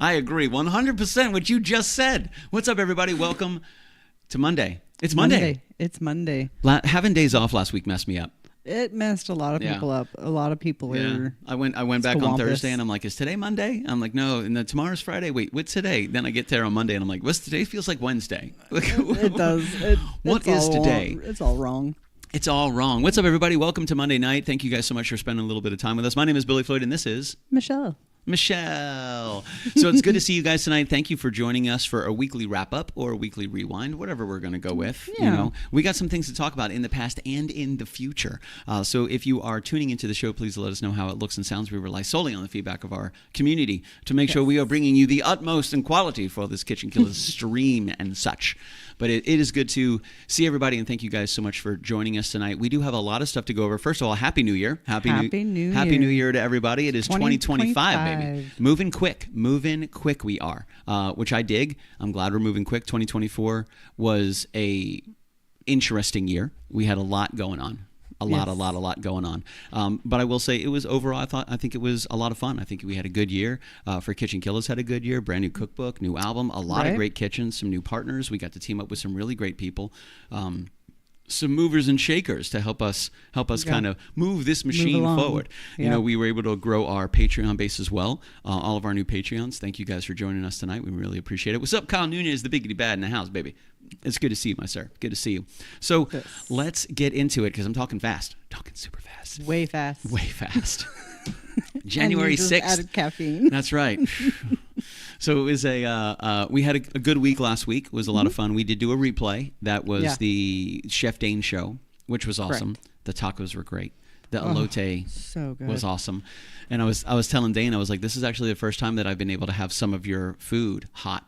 I agree 100% what you just said. What's up, everybody? Welcome to Monday. It's Monday. It's Monday. Having days off last week messed me up. It messed a lot of people up. A lot of people are. I went back on Thursday and I'm like, is today Monday? I'm like, no. And then tomorrow's Friday. Wait, what's today? Then I get there on Monday and I'm like, what's today? Feels like Wednesday. It does. What is today? It's all wrong. It's all wrong. What's up, everybody? Welcome to Monday night. Thank you guys so much for spending a little bit of time with us. My name is Billy Floyd and this is Michelle. So it's good to see you guys tonight. Thank you for joining us for a weekly wrap-up or a weekly rewind, whatever we're going to go with. Yeah. You know, we got some things to talk about in the past and in the future. So if you are tuning into the show, please let us know how it looks and sounds. We rely solely on the feedback of our community to make sure we are bringing you the utmost in quality for this KitchenKillaz stream and such. But it is good to see everybody, and thank you guys so much for joining us tonight. We do have a lot of stuff to go over. First of all, Happy New Year. Happy New Year to everybody. It is 2025, baby. Moving quick we are, which I dig. I'm glad we're moving quick. 2024 was a interesting year. We had a lot going on. A lot going on. But I will say it was overall, I think it was a lot of fun. I think we had a good year. For KitchenKillaz had a good year. Brand new cookbook, new album, a lot of great kitchens, some new partners. We got to team up with some really great people. Some movers and shakers to help us kind of move this machine forward. You know, we were able to grow our Patreon base as well. All of our new Patreons. Thank you guys for joining us tonight. We really appreciate it. What's up, Kyle Nunez, the biggity bad in the house, baby? It's good to see you, my sir. Good to see you. So let's get into it because I'm talking fast. Talking super fast. Way fast. January 6th. Added caffeine. That's right. So it was we had a good week last week. It was a lot of fun. We did do a replay. That was the Chef Dane show, which was awesome. Correct. The tacos were great. The elote was awesome. And I was telling Dane, I was like, this is actually the first time that I've been able to have some of your food hot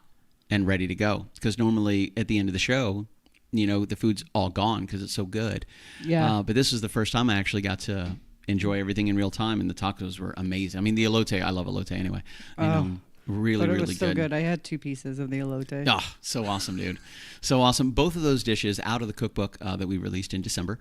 and ready to go. Because normally at the end of the show, you know, the food's all gone because it's so good. Yeah. But this was the first time I actually got to enjoy everything in real time, and the tacos were amazing. I mean, the elote, I love elote anyway. You know, really good. It was so good. I had 2 pieces of the elote. Oh, so awesome, dude. So awesome. Both of those dishes out of the cookbook that we released in December.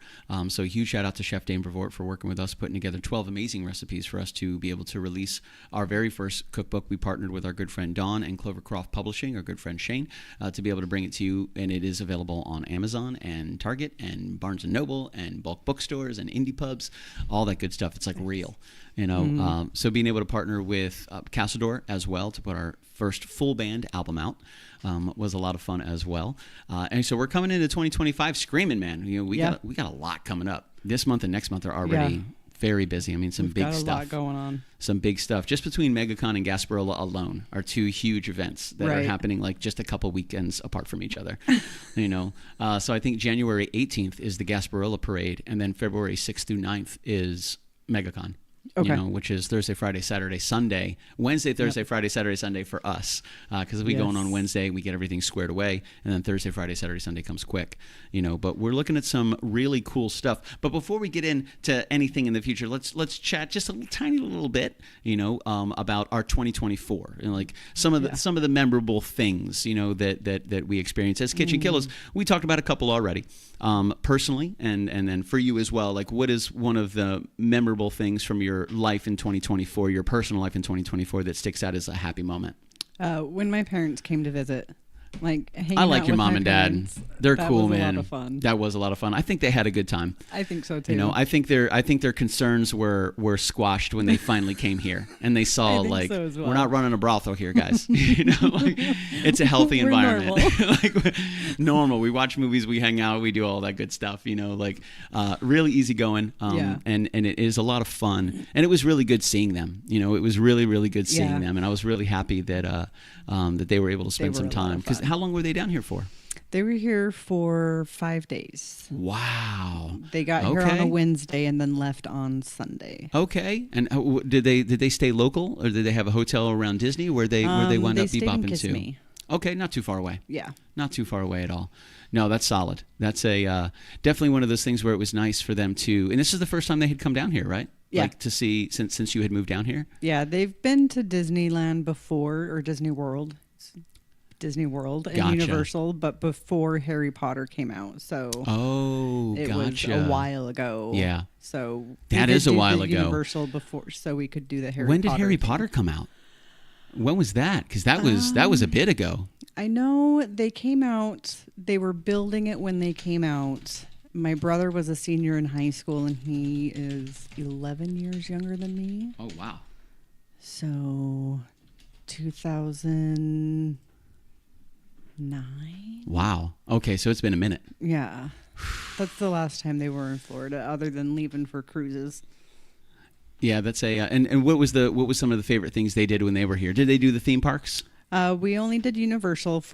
So a huge shout out to Chef Dane Brevoort for working with us, putting together 12 amazing recipes for us to be able to release our very first cookbook. We partnered with our good friend Dawn and Clovercroft Publishing, our good friend Shane, to be able to bring it to you. And it is available on Amazon and Target and Barnes & Noble and bulk bookstores and indie pubs, all that good stuff. It's like real. You know, so being able to partner with Castledor as well to put our first full band album out was a lot of fun as well. And so we're coming into 2025 screaming, man. You know, we got a lot coming up. This month and next month are already very busy. I mean, some big stuff. Got a lot going on. Some big stuff. Just between MegaCon and Gasparilla alone are 2 huge events that are happening like just a couple weekends apart from each other. You know, so I think January 18th is the Gasparilla Parade, and then February 6th through 9th is MegaCon. Okay. You know, which is Thursday, Friday, Saturday, Sunday. Wednesday, Thursday, Friday, Saturday, Sunday for us. Because we go on Wednesday, we get everything squared away. And then Thursday, Friday, Saturday, Sunday comes quick. You know, but we're looking at some really cool stuff. But before we get into anything in the future, let's chat just a tiny little bit, you know, about our 2024. You know, like some of the memorable things, you know, that we experienced as KitchenKillaz. We talked about a couple already. Personally, and then for you as well, like what is one of the memorable things from your life in 2024, your personal life in 2024 that sticks out as a happy moment? When my parents came to visit. I like your mom and dad. Parents. They're cool, man. That was a lot of fun. That was a lot of fun. I think they had a good time. I think so too. You know, I think their concerns were squashed when they finally came here and they saw like so well. We're not running a brothel here, guys. You know, like it's a healthy environment. Normal. Like normal. We watch movies, we hang out, we do all that good stuff. You know, like really easygoing. And it is a lot of fun. And it was really good seeing them. You know, it was really really good seeing them, and I was really happy that that they were able to spend some time. Because how long were they down here for? They were here for 5 days. Wow. They got here on a Wednesday and then left on Sunday. Okay. And did they stay local, or did they have a hotel around Disney where they wound up bebopping to? Okay, not too far away. Yeah. Not too far away at all. No, that's solid. That's a definitely one of those things where it was nice for them to, and this is the first time they had come down here, right? Yeah. Like to see since you had moved down here? Yeah, they've been to Disneyland before, or Disney World and Universal, but before Harry Potter came out. So it was a while ago. Yeah. So that is a while ago. Universal before, so we could do the Harry Potter. When did Harry Potter come out? When was that? Because that was a bit ago. I know they came out. They were building it when they came out. My brother was a senior in high school, and he is 11 years younger than me. Oh, wow. So, 2009. Wow. Okay, so it's been a minute. Yeah. That's the last time they were in Florida, other than leaving for cruises. Yeah, that's a and what was some of the favorite things they did when they were here? Did they do the theme parks? We only did Universal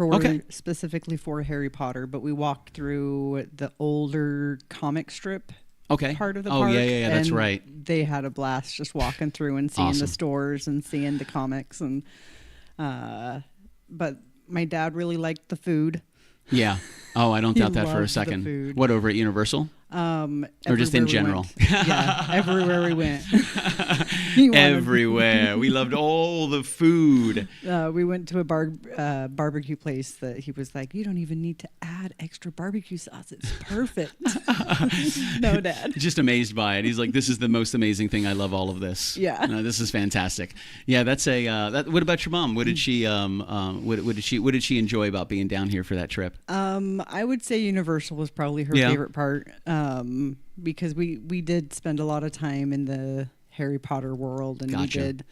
specifically for Harry Potter, but we walked through the older comic strip part of the park. Oh, yeah, that's right. They had a blast just walking through and seeing the stores and seeing the comics. And but my dad really liked the food. Yeah. Oh, I don't doubt that for a second. What, over at Universal? Or just in general? Yeah, everywhere we went. Everywhere. We loved all the food. We went to a barbecue place that he was like, you don't even need to add extra barbecue sauce. It's perfect. No, Dad. Just amazed by it. He's like, this is the most amazing thing. I love all of this. Yeah. This is fantastic. Yeah, that's what about your mom? What did she what did she enjoy about being down here for that trip? I would say Universal was probably her favorite part. Because we did spend a lot of time in the Harry Potter world, and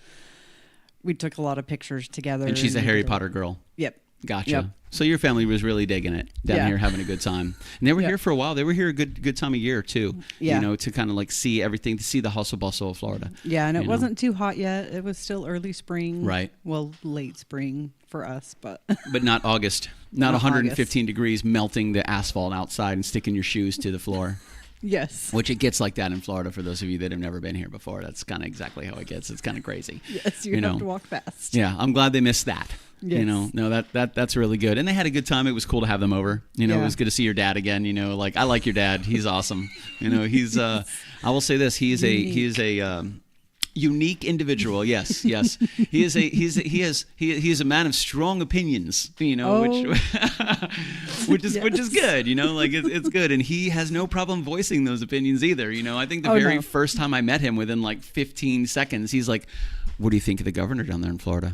we took a lot of pictures together. And she's a Harry Potter girl. Yep. Gotcha. Yep. So your family was really digging it down here, having a good time. And they were here for a while. They were here a good time of year too. Yeah. You know, to kind of like see everything, to see the hustle bustle of Florida. Yeah, and it wasn't too hot yet. It was still early spring. Right. Well, late spring for us, but not August. Not 115 August. Degrees melting the asphalt outside and sticking your shoes to the floor. Yes. Which it gets like that in Florida for those of you that have never been here before. That's kind of exactly how it gets. It's kind of crazy. Yes, you have to walk fast. Yeah, I'm glad they missed that. Yes. You know, no, that's really good. And they had a good time. It was cool to have them over. You know, It was good to see your dad again. You know, like I like your dad. He's awesome. You know, he's I will say this, he is a unique individual. Yes. He is a man of strong opinions, you know, which is good, you know, like it's good. And he has no problem voicing those opinions either. You know, I think the very first time I met him, within like 15 seconds, he's like, what do you think of the governor down there in Florida?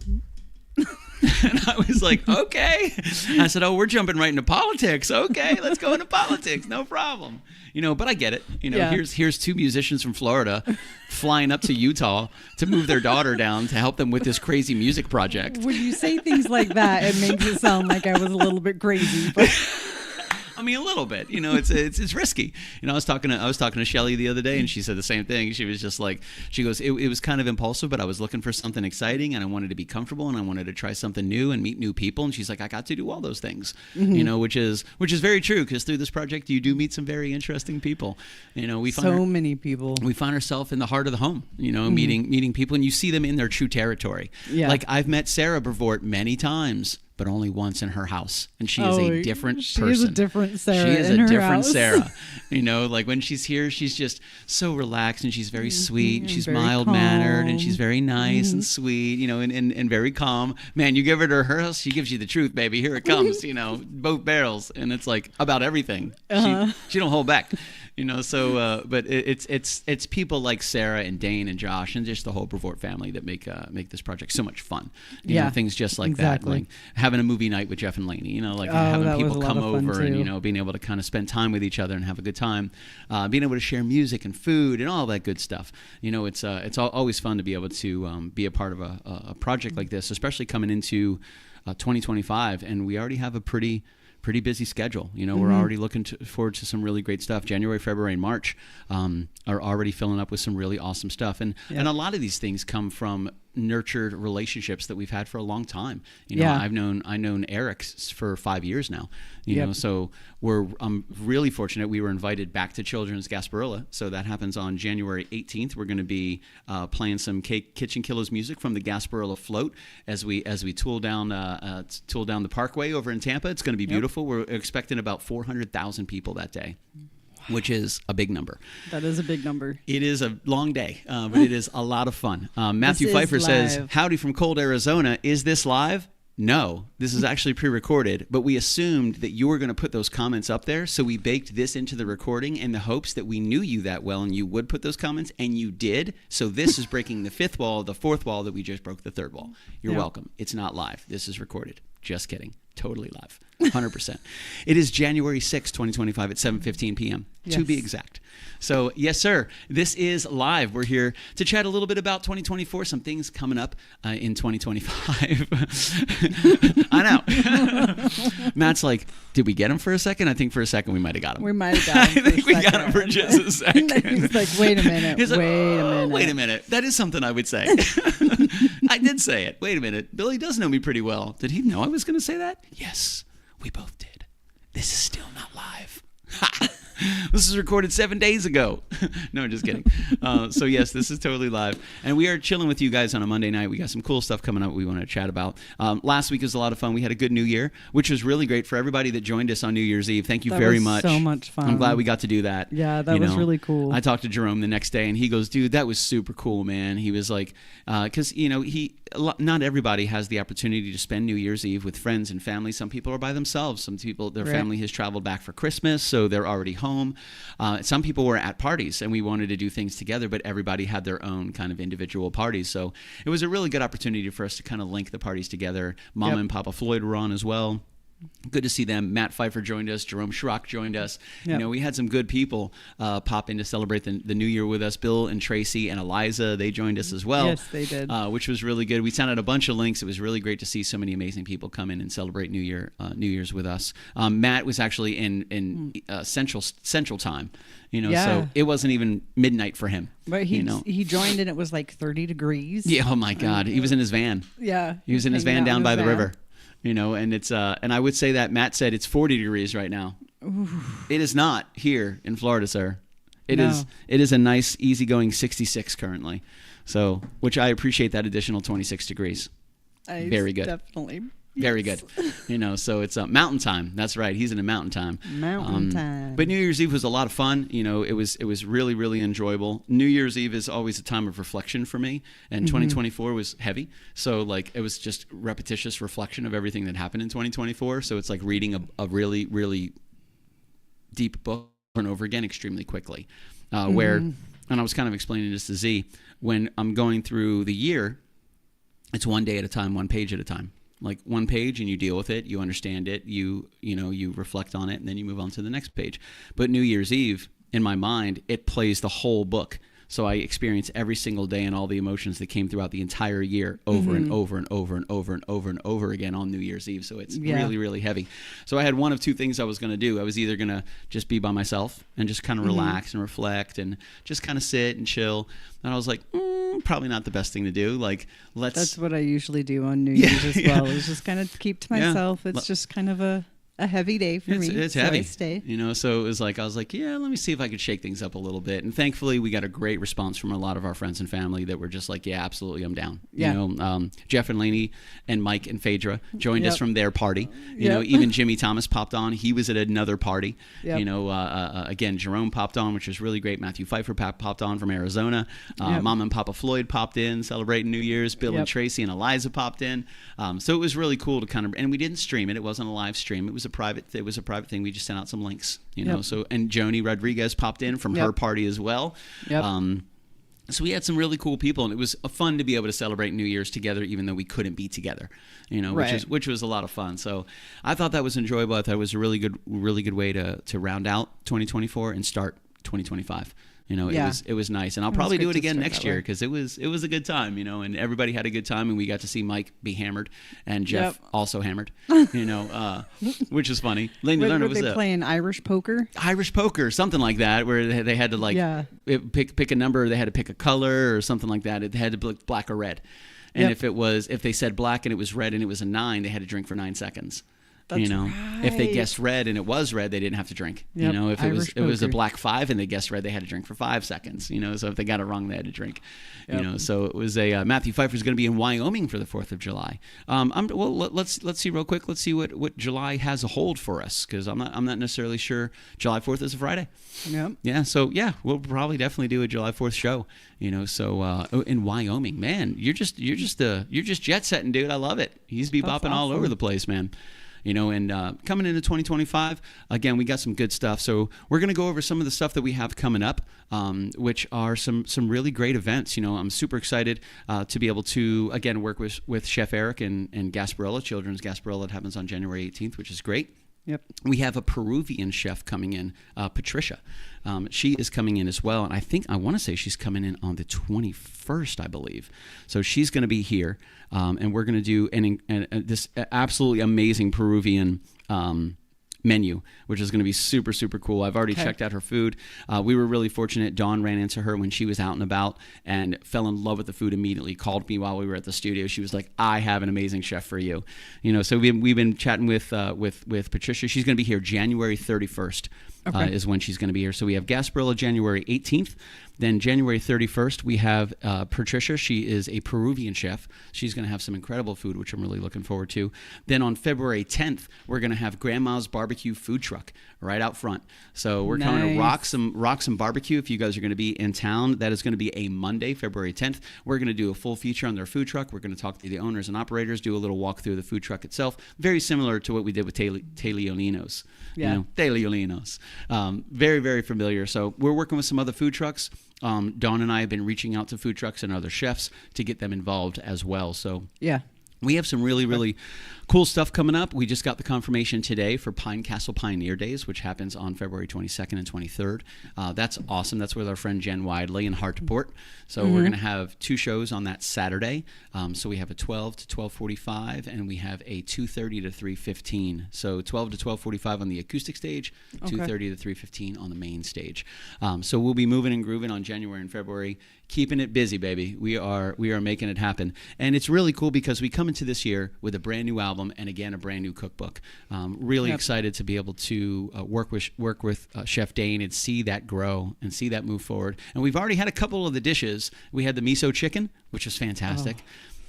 And I was like, okay. I said, oh, we're jumping right into politics. Okay, let's go into politics. No problem. You know, but I get it. You know, here's two musicians from Florida flying up to Utah to move their daughter down to help them with this crazy music project. When you say things like that, it makes it sound like I was a little bit crazy. But I mean, a little bit. You know, it's risky. You know, I was talking to Shelly the other day, and she said the same thing. She was just like, she goes, it was kind of impulsive, but I was looking for something exciting, and I wanted to be comfortable, and I wanted to try something new and meet new people. And she's like, I got to do all those things. You know, which is very true, because through this project, you do meet some very interesting people. You know, many people. We find ourselves in the heart of the home. You know, meeting people, and you see them in their true territory. Yeah. Like I've met Sarah Brevoort many times, but only once in her house. And she is a different person. She is a different Sarah. She is a different Sarah. You know, like when she's here, she's just so relaxed, and she's very sweet, and she's mild-mannered, and she's very nice and sweet, you know, and very calm. Man, you give her to her house, she gives you the truth, baby. Here it comes, you know, both barrels. And it's like about everything. She don't hold back. You know, so but it's people like Sarah and Dane and Josh and just the whole Brevoort family that make this project so much fun. You know, things just like that, like having a movie night with Jeff and Lainey. You know, like having people come over and, you know, being able to kind of spend time with each other and have a good time, being able to share music and food and all that good stuff. You know, it's always fun to be able to be a part of a project like this, especially coming into 2025, and we already have a pretty busy schedule. You know, we're already looking forward to some really great stuff. January, February, and March are already filling up with some really awesome stuff. And a lot of these things come from nurtured relationships that we've had for a long time. You know, I've known Eric for 5 years now. You know, so I'm really fortunate. We were invited back to Children's Gasparilla, so that happens on January 18th. We're going to be playing some KitchenKillaz music from the Gasparilla float as we tool down the Parkway over in Tampa. It's going to be beautiful. We're expecting about 400,000 people that day, which is a big number. That is a big number. It is a long day, but it is a lot of fun. Matthew Pfeiffer says, howdy from cold Arizona. Is this live? no, this is actually pre-recorded, but we assumed that you were going to put those comments up there. So we baked this into the recording in the hopes that we knew you that well and you would put those comments, and you did. So this is breaking the fifth wall, the fourth wall that we just broke the third wall. You're welcome. It's not live. This is recorded. Just kidding. Totally live. 100%. It is January 6th, 2025 at 7:15 p.m. to be exact. So, yes, sir. This is live. We're here to chat a little bit about 2024, some things coming up in 2025. I know. Matt's like, did we get him for a second? I think for a second we might have got him. We might have got him. I think we got him for just a second. He's like, wait a minute. He's like, wait a minute. That is something I would say. I did say it. Wait a minute. Billy does know me pretty well. Did he know I was going to say that? Yes, we both did. This is still not live. This is recorded 7 days ago. No, just kidding. So yes, this is totally live. And we are chilling with you guys on a Monday night. We got some cool stuff coming up we want to chat about. Last week was a lot of fun. We had a good New Year, which was really great for everybody that joined us on New Year's Eve. Thank you very much. So much fun. I'm glad we got to do that. Yeah, that was really cool. I talked to Jerome the next day, and he goes, dude, that was super cool, man. He was like, because, not everybody has the opportunity to spend New Year's Eve with friends and family. Some people are by themselves. Some people, their family has traveled back for Christmas, so they're already home. Some people were at parties, and we wanted to do things together, but everybody had their own kind of individual parties. So it was a really good opportunity for us to kind of link the parties together. Mama and Papa Floyd were on as well. Good to see them. Matt Pfeiffer joined us. Jerome Schrock joined us. Yep. We had some good people pop in to celebrate the New Year with us. Bill and Tracy and Eliza, they joined us as well. Yes, they did. Which was really good. We sent out a bunch of links. It was really great to see so many amazing people come in and celebrate New Year's with us. Matt was actually in Central Time. So it wasn't even midnight for him. But he joined and it was like 30 degrees. Yeah. Oh my God. He was in his van. Yeah. He was in his van down by the river. And it's and I would say that Matt said it's 40 degrees right now. Oof. It is not here in Florida, sir. It is a nice, easygoing 66 currently. So, which I appreciate that additional 26 degrees. Very good. Definitely. Very good. So it's mountain time. That's right. He's in a mountain time. Mountain time. But New Year's Eve was a lot of fun. It was really, really enjoyable. New Year's Eve is always a time of reflection for me. And 2024 was heavy. So it was just repetitious reflection of everything that happened in 2024. So it's like reading a really, really deep book over and over again extremely quickly. And I was kind of explaining this to Z, when I'm going through the year, it's one day at a time, one page at a time. Like one page, and you deal with it, you understand it, you reflect on it, and then you move on to the next page. But New Year's Eve, in my mind, it plays the whole book. So I experience every single day and all the emotions that came throughout the entire year over and over and over and over and over and over again on New Year's Eve. So it's really, really heavy. So I had one of two things I was going to do. I was either going to just be by myself and just kind of relax and reflect and just kind of sit and chill. And I was like, probably not the best thing to do. That's what I usually do on New Year's as well. Is just kind of keep to myself. It's just kind of a heavy day for me. It's heavy. So it was like, I was like, let me see if I could shake things up a little bit. And thankfully, we got a great response from a lot of our friends and family that were just like, yeah, absolutely, I'm down. Jeff and Lainey and Mike and Phaedra joined us from their party. Even Jimmy Thomas popped on. He was at another party. Again, Jerome popped on, which was really great. Matthew Pfeiffer popped on from Arizona. Mom and Papa Floyd popped in, celebrating New Year's. Bill and Tracy and Eliza popped in. So it was really cool to kind of, and we didn't stream it. It wasn't a live stream. It was a private thing. We just sent out some links, So, and Joni Rodriguez popped in from her party as well. So we had some really cool people, and it was fun to be able to celebrate New Year's together, even though we couldn't be together, which was a lot of fun. So I thought that was enjoyable. I thought it was a really good way to round out 2024 and start 2025. It was nice, and I'll probably do it again next year because it was a good time, and everybody had a good time, and we got to see Mike be hammered and Jeff also hammered, which is funny. Were they playing Irish poker? Irish poker, something like that, where they had to pick a number, they had to pick a color or something like that. It had to be black or red, and if they said black and it was red and it was a 9, they had to drink for 9 seconds. That's you know, right. if they guessed red and it was red, they didn't have to drink. Yep. You know, if it was a black 5 and they guessed red, they had to drink for 5 seconds. You know, so if they got it wrong, they had to drink. Yep. You know, so it was a Matthew Pfeiffer's going to be in Wyoming for the 4th of July. Let's see real quick. Let's see what July has a hold for us, because I'm not necessarily sure. July 4th is a Friday. Yep. Yeah. So yeah, we'll probably definitely do a July 4th show. You know, so in Wyoming, man, you're just jet setting, dude. I love it. He's bebopping all over the place, man. You know, and coming into 2025, again, we got some good stuff. So we're going to go over some of the stuff that we have coming up, which are some really great events. You know, I'm super excited to be able to, again, work with Chef Eric and Gasparilla, Children's Gasparilla. That happens on January 18th, which is great. Yep. We have a Peruvian chef coming in, Patricia. She is coming in as well, and I want to say she's coming in on the 21st, I believe. So she's going to be here, and we're going to do this absolutely amazing Peruvian menu, which is going to be super, super cool. I've already checked out her food. We were really fortunate. Dawn ran into her when she was out and about and fell in love with the food immediately, called me while we were at the studio. She was like, I have an amazing chef for you. You know, so we've been chatting with Patricia. She's going to be here January 31st. Is when she's going to be here. So we have Gasparilla January 18th. Then January 31st, we have Patricia. She is a Peruvian chef. She's going to have some incredible food, which I'm really looking forward to. Then on February 10th, we're going to have Grandma's Barbecue Food Truck right out front. So we're coming to rock some barbecue. If you guys are going to be in town, that is going to be a Monday, February 10th. We're going to do a full feature on their food truck. We're going to talk to the owners and operators, do a little walk through the food truck itself. Very similar to what we did with Leoninos. Yeah. You know, De Leoninos. Very, very familiar. So we're working with some other food trucks. Dawn and I have been reaching out to food trucks and other chefs to get them involved as well. So yeah, we have some really, really cool stuff coming up. We just got the confirmation today for Pine Castle Pioneer Days, which happens on February 22nd and 23rd. That's awesome. That's with our friend Jen Widley in Hartport. So we're going to have 2 shows on that Saturday. So we have a 12 to 12:45, and we have a 2:30 to 3:15. So 12 to 12:45 on the acoustic stage, 2:30 to 3:15 on the main stage. So we'll be moving and grooving on January and February, keeping it busy, baby. We are making it happen. And it's really cool because we come into this year with a brand new album and, again, a brand new cookbook. Really excited to be able to work with Chef Dane and see that grow and see that move forward. And we've already had a couple of the dishes. We had the miso chicken, which was fantastic.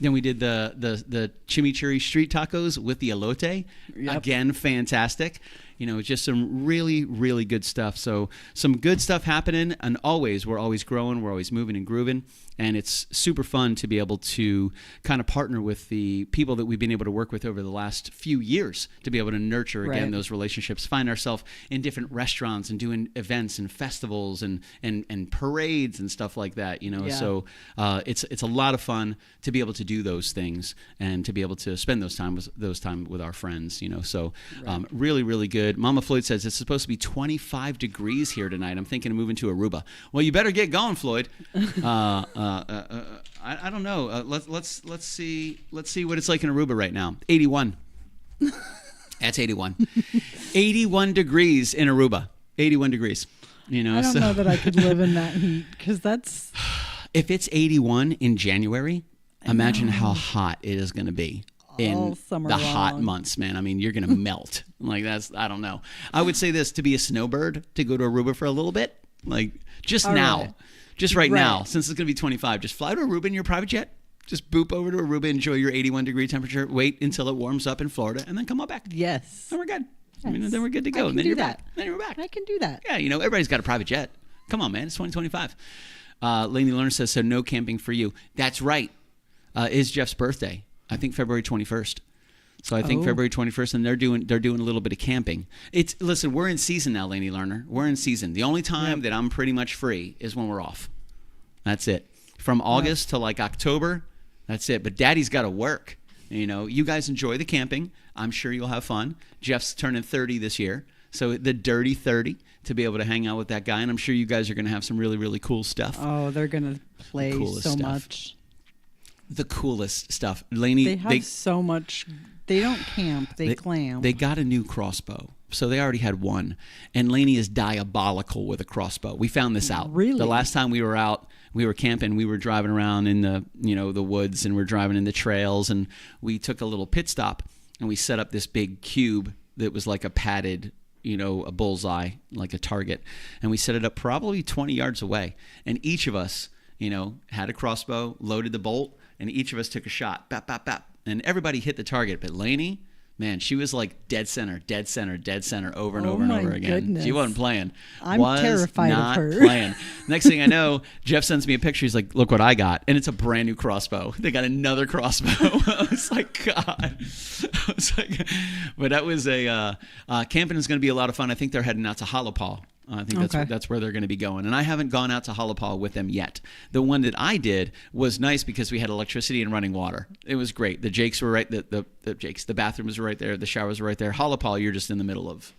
Then we did the chimichurri street tacos with the elote. Yep. Again, fantastic. You know, just some really, really good stuff. So some good stuff happening, and we're always growing, we're always moving and grooving, and it's super fun to be able to kind of partner with the people that we've been able to work with over the last few years to be able to nurture, again, those relationships, find ourselves in different restaurants and doing events and festivals and parades and stuff like that, you know. So it's a lot of fun to be able to do those things and to be able to spend those time with our friends, you know. So really, really good. Mama Floyd says it's supposed to be 25 degrees here tonight. I'm thinking of moving to Aruba. Well, you better get going, Floyd. I don't know. Let's see what it's like in Aruba right now. 81. That's 81. 81 degrees in Aruba. 81 degrees. You know, I don't know that I could live in that heat, because that's. If it's 81 in January, imagine how hot it is going to be in the hot months, man. I mean, you're going to melt. Like, I don't know. I would say this, to be a snowbird, to go to Aruba for a little bit, like just now, just right now, since it's going to be 25, just fly to Aruba in your private jet. Just boop over to Aruba, enjoy your 81 degree temperature, wait until it warms up in Florida, and then come on back. Yes. Then we're good. Yes. I mean, then we're good to go. And then you're back. Then you're back. I can do that. Yeah, you know, everybody's got a private jet. Come on, man. It's 2025. Lainey Lerner says, so no camping for you. That's right. Is Jeff's birthday. I think February 21st. So I think February 21st, and they're doing a little bit of camping. Listen, we're in season now, Lainey Lerner. We're in season. The only time that I'm pretty much free is when we're off. That's it. From August to like October, that's it. But Daddy's got to work. You know, you guys enjoy the camping. I'm sure you'll have fun. Jeff's turning 30 this year, so the dirty 30 to be able to hang out with that guy, and I'm sure you guys are going to have some really, really cool stuff. Oh, they're going to play so much. The coolest stuff. Lainey, they have so much. They don't camp. They clam. They got a new crossbow. So they already had one. And Lainey is diabolical with a crossbow. We found this out. Really? The last time we were out, we were camping, we were driving around in the woods, and we're driving in the trails, and we took a little pit stop. and we set up this big cube that was like a padded, a bullseye, like a target. And we set it up probably 20 yards away. And each of us, had a crossbow, loaded the bolt, and each of us took a shot. Bap, bap, bap. And everybody hit the target. But Lainey, man, she was like dead center over and over and over again. Goodness. She wasn't playing. I'm terrified of her. Playing. Next thing I know, Jeff sends me a picture. He's like, look what I got. And it's a brand new crossbow. They got another crossbow. I was like, God. But that was camping is going to be a lot of fun. I think they're heading out to Hollopaw. I think that's where they're going to be going. And I haven't gone out to Hollopaw with them yet. The one that I did was nice because we had electricity and running water. It was great. The Jakes were right. The bathrooms were right there. The showers were right there. Hollopaw, you're just in the middle of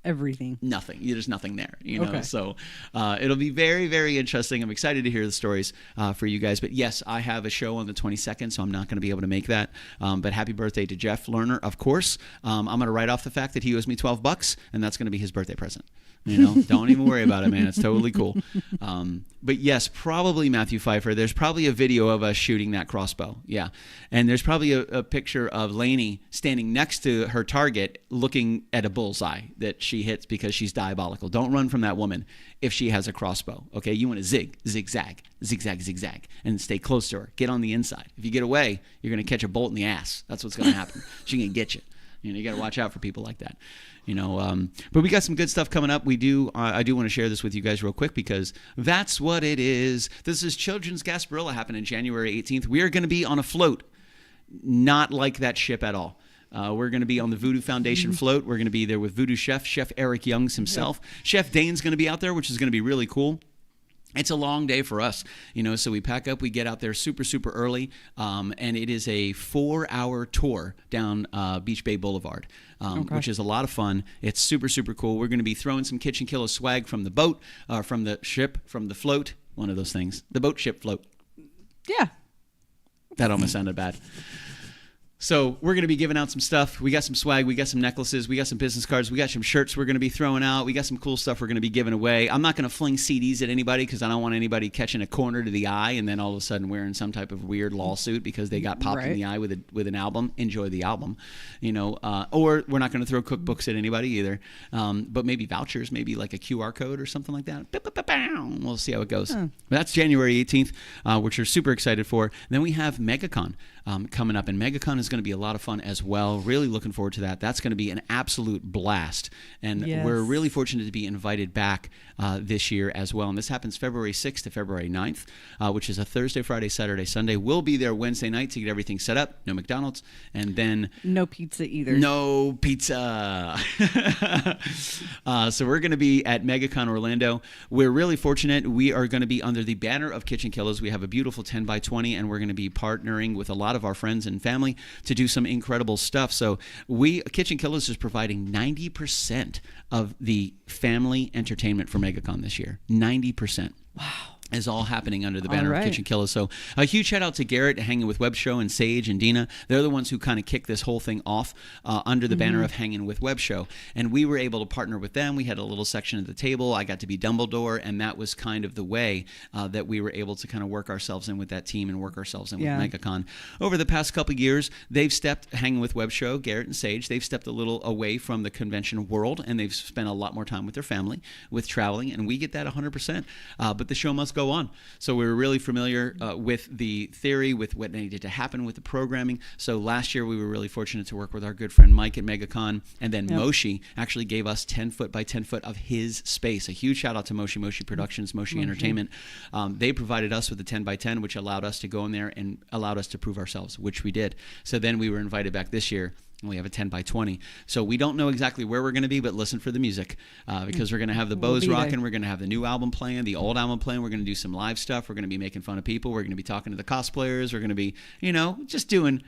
everything. Nothing. There's nothing there. So it'll be very, very interesting. I'm excited to hear the stories for you guys. But yes, I have a show on the 22nd, so I'm not going to be able to make that. But happy birthday to Jeff Lerner, of course. I'm going to write off the fact that he owes me $12, and that's going to be his birthday present. Don't even worry about it, man. It's totally cool. But yes, probably Matthew Pfeiffer. There's probably a video of us shooting that crossbow. Yeah. And there's probably a picture of Lainey standing next to her target looking at a bullseye that she hits because she's diabolical. Don't run from that woman if she has a crossbow. Okay. You want to zigzag, and stay close to her. Get on the inside. If you get away, you're going to catch a bolt in the ass. That's what's going to happen. She can get you. You got to watch out for people like that. But we got some good stuff coming up. I do want to share this with you guys real quick because that's what it is. This is Children's Gasparilla happening January 18th. We are going to be on a float, not like that ship at all. We're going to be on the Voodoo Foundation float. We're going to be there with Voodoo Chef Eric Youngs himself. Yep. Chef Dane's going to be out there, which is going to be really cool. It's a long day for us, so we pack up, we get out there super, super early, and it is a 4-hour tour down Beach Bay Boulevard, which is a lot of fun. It's super, super cool. We're going to be throwing some KitchenKillaz swag from the boat, from the ship, from the float, one of those things, the boat, ship, float. Yeah. That almost sounded bad. So we're going to be giving out some stuff. We got some swag. We got some necklaces. We got some business cards. We got some shirts we're going to be throwing out. We got some cool stuff we're going to be giving away. I'm not going to fling CDs at anybody because I don't want anybody catching a corner to the eye and then all of a sudden wearing some type of weird lawsuit because they got popped in the eye with an album. Enjoy the album, or we're not going to throw cookbooks at anybody either. But maybe vouchers, maybe like a QR code or something like that. We'll see how it goes. But that's January 18th, which we're super excited for. And then we have MegaCon coming up, and MegaCon is going to be a lot of fun as well. Really looking forward to that. That's going to be an absolute blast, and we're really fortunate to be invited back this year as well. And this happens February 6th to February 9th, which is a Thursday, Friday, Saturday, Sunday. We'll be there Wednesday night to get everything set up. No McDonald's, and then no pizza either. No pizza. So we're going to be at MegaCon Orlando. We're really fortunate. We are going to be under the banner of KitchenKillaz. We have a beautiful 10x20, and we're going to be partnering with a lot of our friends and family to do some incredible stuff. So KitchenKillaz is providing 90% of the family entertainment for MegaCon this year. 90%. Wow. Is all happening under the banner of KitchenKillaz. So a huge shout out to Garrett, Hanging with Web Show, and Sage and Dina. They're the ones who kind of kicked this whole thing off under the banner of Hanging with Web Show. And we were able to partner with them. We had a little section at the table. I got to be Dumbledore, and that was kind of the way that we were able to kind of work ourselves in with that team and work ourselves in with MegaCon. Over the past couple of years, they've stepped, Hanging with Web Show, Garrett and Sage, they've stepped a little away from the convention world, and they've spent a lot more time with their family, with traveling, and we get that 100%. But the show must go on. So we were really familiar with the theory, with what needed to happen with the programming. So last year we were really fortunate to work with our good friend Mike at MegaCon, and then Moshi actually gave us 10 foot by 10 foot of his space. A huge shout out to Moshi Productions, Moshi Entertainment. They provided us with the 10 by 10, which allowed us to go in there and allowed us to prove ourselves, which we did. So then we were invited back this year. We have a 10 by 20. So we don't know exactly where we're going to be, but listen for the music because we're going to have the bows rocking. We're going to have the new album playing, the old album playing. We're going to do some live stuff. We're going to be making fun of people. We're going to be talking to the cosplayers. We're going to be, we're just going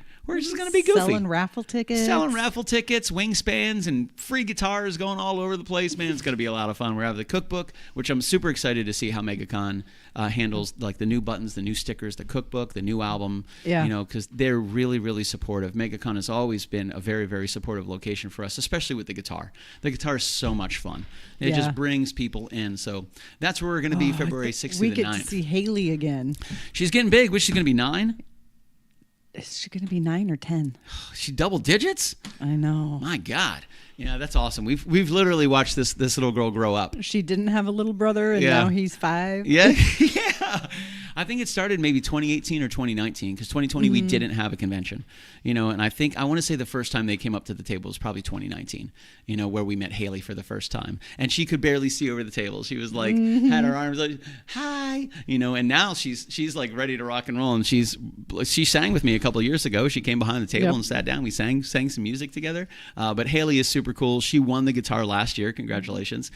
to be goofy. Selling raffle tickets, wingspans, and free guitars going all over the place, man. It's going to be a lot of fun. We're having the cookbook, which I'm super excited to see how MegaCon handles, like the new buttons, the new stickers, the cookbook, the new album, because they're really, really supportive. MegaCon has always been a very, very supportive location for us, especially with the guitar. The guitar is so much fun. It just brings people in. So that's where we're going to be February 6th to the 9th. We get to see Haley again. She's getting big. Which she's going to be 9? Is she going to be 9 or 10? She double digits? I know. My God. Yeah, that's awesome. We've literally watched this little girl grow up. She didn't have a little brother, and now he's 5. Yeah, yeah. I think it started maybe 2018 or 2019, because 2020 we didn't have a convention, and I want to say the first time they came up to the table was probably 2019, where we met Haley for the first time, and she could barely see over the table. She was like, had her arms like, hi, and now she's like ready to rock and roll, and she sang with me a couple of years ago. She came behind the table and sat down. We sang some music together. But Haley is super cool. She won the guitar last year. Congratulations.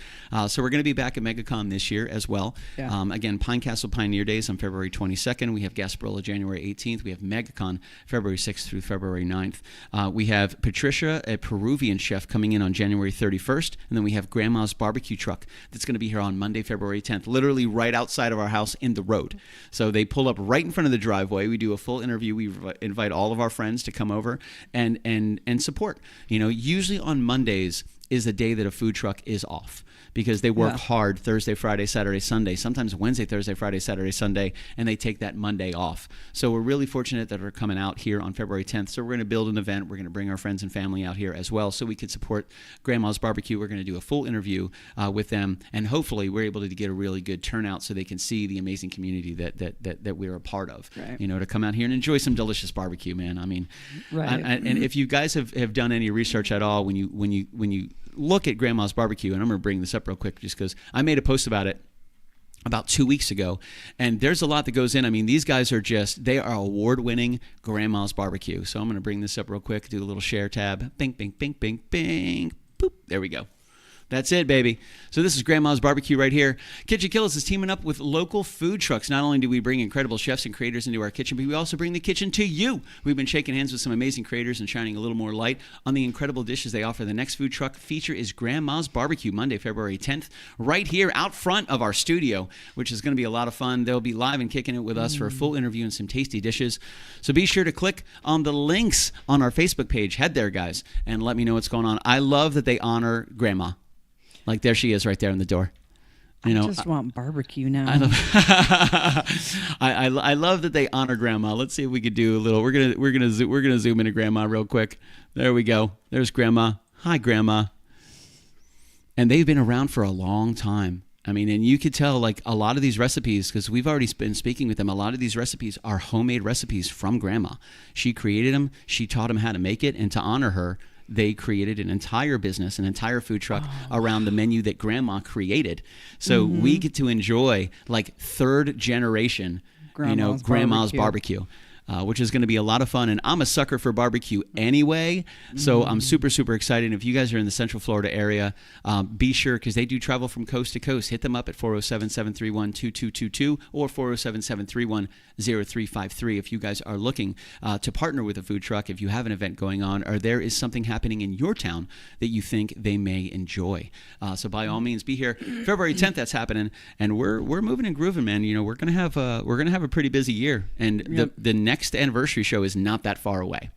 So we're going to be back at MegaCon this year as well. Yeah. Again, Pine Castle Pioneer Days on February 22nd. We have Gasparilla January 18th. We have MegaCon February 6th through February 9th. We have Patricia, a Peruvian chef, coming in on January 31st. And then we have Grandma's Barbecue Truck that's going to be here on Monday, February 10th, literally right outside of our house in the road. So they pull up right in front of the driveway. We do a full interview. We invite all of our friends to come over and support. Usually on Mondays is the day that a food truck is off, because they work hard Thursday, Friday, Saturday, Sunday, sometimes Wednesday, Thursday, Friday, Saturday, Sunday, and they take that Monday off. So we're really fortunate that we're coming out here on February 10th. So we're going to build an event. We're going to bring our friends and family out here as well so we could support Grandma's Barbecue. We're going to do a full interview with them, and hopefully we're able to get a really good turnout so they can see the amazing community that we're a part of. Right. To come out here and enjoy some delicious barbecue, man. I mean, and if you guys have done any research at all, when you look at Grandma's Barbecue, and I'm going to bring this up real quick just because I made a post about it about 2 weeks ago, and there's a lot that goes in. I mean, these guys are they are award-winning Grandma's Barbecue. So I'm going to bring this up real quick, do a little share tab. Bing, bing, bing, bing, bing. Boop. There we go. That's it, baby. So this is Grandma's Barbecue right here. KitchenKillaz is teaming up with local food trucks. Not only do we bring incredible chefs and creators into our kitchen, but we also bring the kitchen to you. We've been shaking hands with some amazing creators and shining a little more light on the incredible dishes they offer. The next food truck feature is Grandma's Barbecue, Monday, February 10th, right here out front of our studio, which is going to be a lot of fun. They'll be live and kicking it with us for a full interview and some tasty dishes. So be sure to click on the links on our Facebook page. Head there, guys, and let me know what's going on. I love that they honor Grandma. Like, there she is right there in the door. I just want barbecue now. I love that they honor Grandma. Let's see if we could do a little. We're gonna zoom into Grandma real quick. There we go. There's Grandma. Hi, Grandma. And they've been around for a long time. I mean, and you could tell, like, a lot of these recipes, because we've already been speaking with them, a lot of these recipes are homemade recipes from Grandma. She created them. She taught them how to make it, and to honor her, they created an entire business, an entire food truck around the menu that Grandma created. So we get to enjoy, like, third generation, Grandma's barbecue. Which is going to be a lot of fun. And I'm a sucker for barbecue anyway, so I'm super, super excited. If you guys are in the Central Florida area, be sure, because they do travel from coast to coast, hit them up at 407-731-2222 or 407-731-0353 if you guys are looking to partner with a food truck, if you have an event going on, or there is something happening in your town that you think they may enjoy. So by all means, be here. February 10th, that's happening, and we're moving and grooving, man. We're gonna have a pretty busy year, and the next anniversary show is not that far away.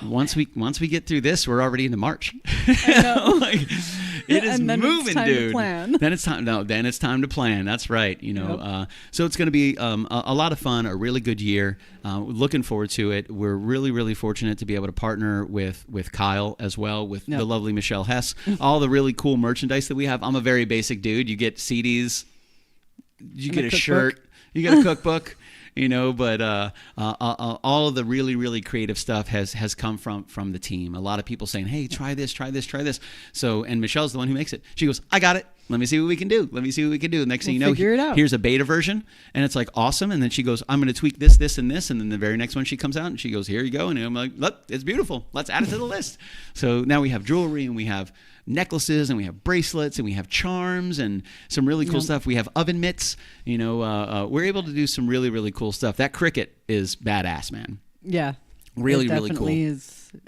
Once we get through this, we're already into March. I know. Like, it is and then moving, it's time dude. To plan. Then it's time to plan. That's right. So it's going to be a lot of fun, a really good year. Looking forward to it. We're really, really fortunate to be able to partner with Kyle as well, with the lovely Michelle Hess. All the really cool merchandise that we have. I'm a very basic dude. You get CDs, you get a shirt, you get a cookbook. But all of the really, really creative stuff has come from the team. A lot of people saying, hey, try this. So, and Michelle's the one who makes it. She goes, I got it. Let me see what we can do. Next thing you know, here's a beta version, and it's like awesome. And then she goes, I'm going to tweak this, and this. And then the very next one she comes out, and she goes, here you go. And I'm like, look, it's beautiful. Let's add it to the list. So now we have jewelry, and we have necklaces, and we have bracelets, and we have charms, and some really cool stuff. We have oven mitts. We're able to do some really, really cool stuff. That cricket is badass, man. Yeah. Really, really cool.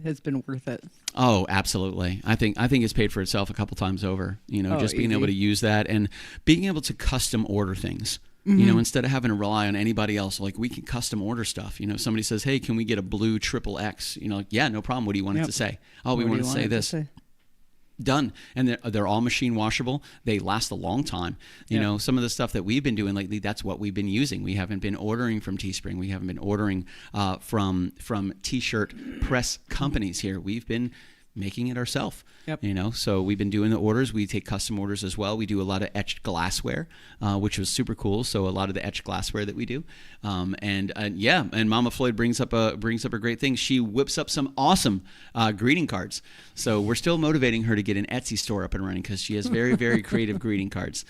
Has been worth it. Oh, absolutely. I think it's paid for itself a couple times over, just being able to use that and being able to custom order things. Instead of having to rely on anybody else, like, we can custom order stuff. Somebody says, hey, can we get a blue XXX? Yeah, no problem. What do you want it to say? Oh, we want to say this. Done. And they're all machine washable. They last a long time. You know, some of the stuff that we've been doing lately, that's what we've been using. We haven't been ordering from Teespring. We haven't been ordering from T-shirt press companies here. We've been making it ourselves. You know, so we've been doing the orders. We take custom orders as well. We do a lot of etched glassware, which was super cool. So a lot of the etched glassware that we do, and Mama Floyd brings up a great thing. She whips up some awesome greeting cards. So we're still motivating her to get an Etsy store up and running because she has very, very creative greeting cards.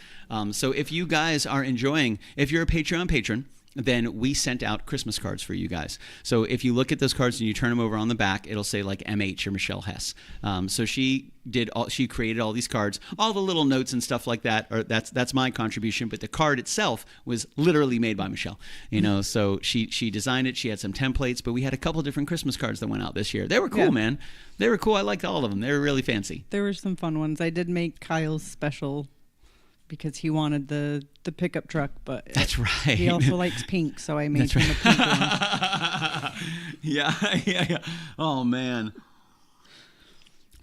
So if you guys are enjoying, if you're a Patreon patron, then we sent out Christmas cards for you guys. So if you look at those cards and you turn them over on the back, it'll say like MH or Michelle Hess. So she created all these cards, all the little notes and stuff like that. Or that's my contribution, but the card itself was literally made by Michelle. You know, so she designed it. She had some templates, but we had a couple different Christmas cards that went out this year. They were cool, man. They were cool. I liked all of them. They were really fancy. There were some fun ones. I did make Kyle's special because he wanted the pickup truck, but that's right. He also likes pink, so I made him a pink one. Yeah. Oh man.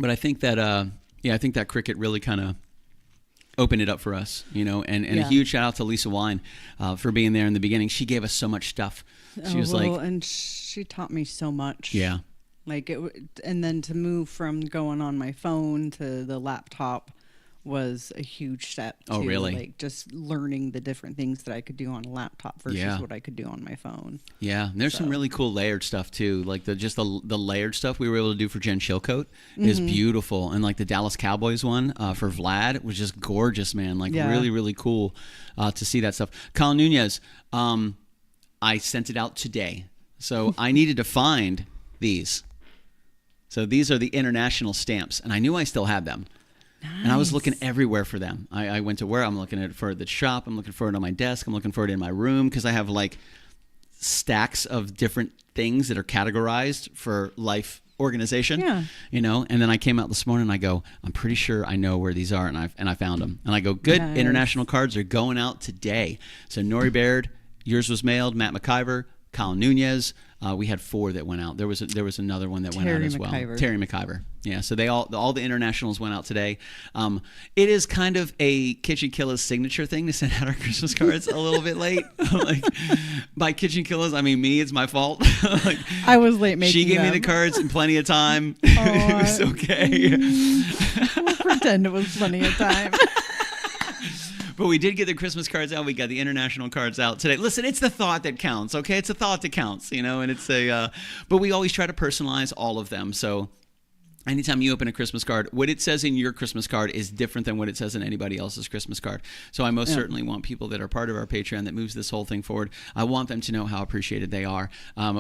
But I think that I think that Cricut really kind of opened it up for us, you know, and a huge shout out to Lisa Wine for being there in the beginning. She gave us so much stuff. She was and she taught me so much. Yeah. Like and then to move from going on my phone to the laptop was a huge step too. Oh, really? Like just learning the different things that I could do on a laptop versus what I could do on my phone. Yeah, and there's some really cool layered stuff too. Like the layered stuff we were able to do for Jen Chilcote is beautiful, and like the Dallas Cowboys one for Vlad was just gorgeous, man. Like really, really cool to see that stuff. Colin Nunez, I sent it out today, so I needed to find these. So these are the international stamps, and I knew I still had them. Nice. And I was looking everywhere for them. I went to where I'm looking for it at the shop. I'm looking for it on my desk. I'm looking for it in my room because I have like stacks of different things that are categorized for life organization. Yeah. You know, and then I came out this morning and I go, I'm pretty sure I know where these are, and I found them. And I go, good. Nice. International cards are going out today. So Nori Baird, yours was mailed. Matt McIver, Colin Nunez. We had 4 that went out. There was another one that went out as well. Terry McIver. Yeah, so they all the internationals went out today. It is kind of a KitchenKillaz signature thing to send out our Christmas cards a little bit late. Like by KitchenKillaz, I mean me. It's my fault. Like, I was late making. She gave me the cards in plenty of time. It was okay. We'll pretend it was plenty of time. But we did get the Christmas cards out. We got the international cards out today. Listen, it's the thought that counts, okay? It's a thought that counts, you know, and it's but we always try to personalize all of them. So anytime you open a Christmas card, what it says in your Christmas card is different than what it says in anybody else's Christmas card. So I most certainly want people that are part of our Patreon that moves this whole thing forward. I want them to know how appreciated they are.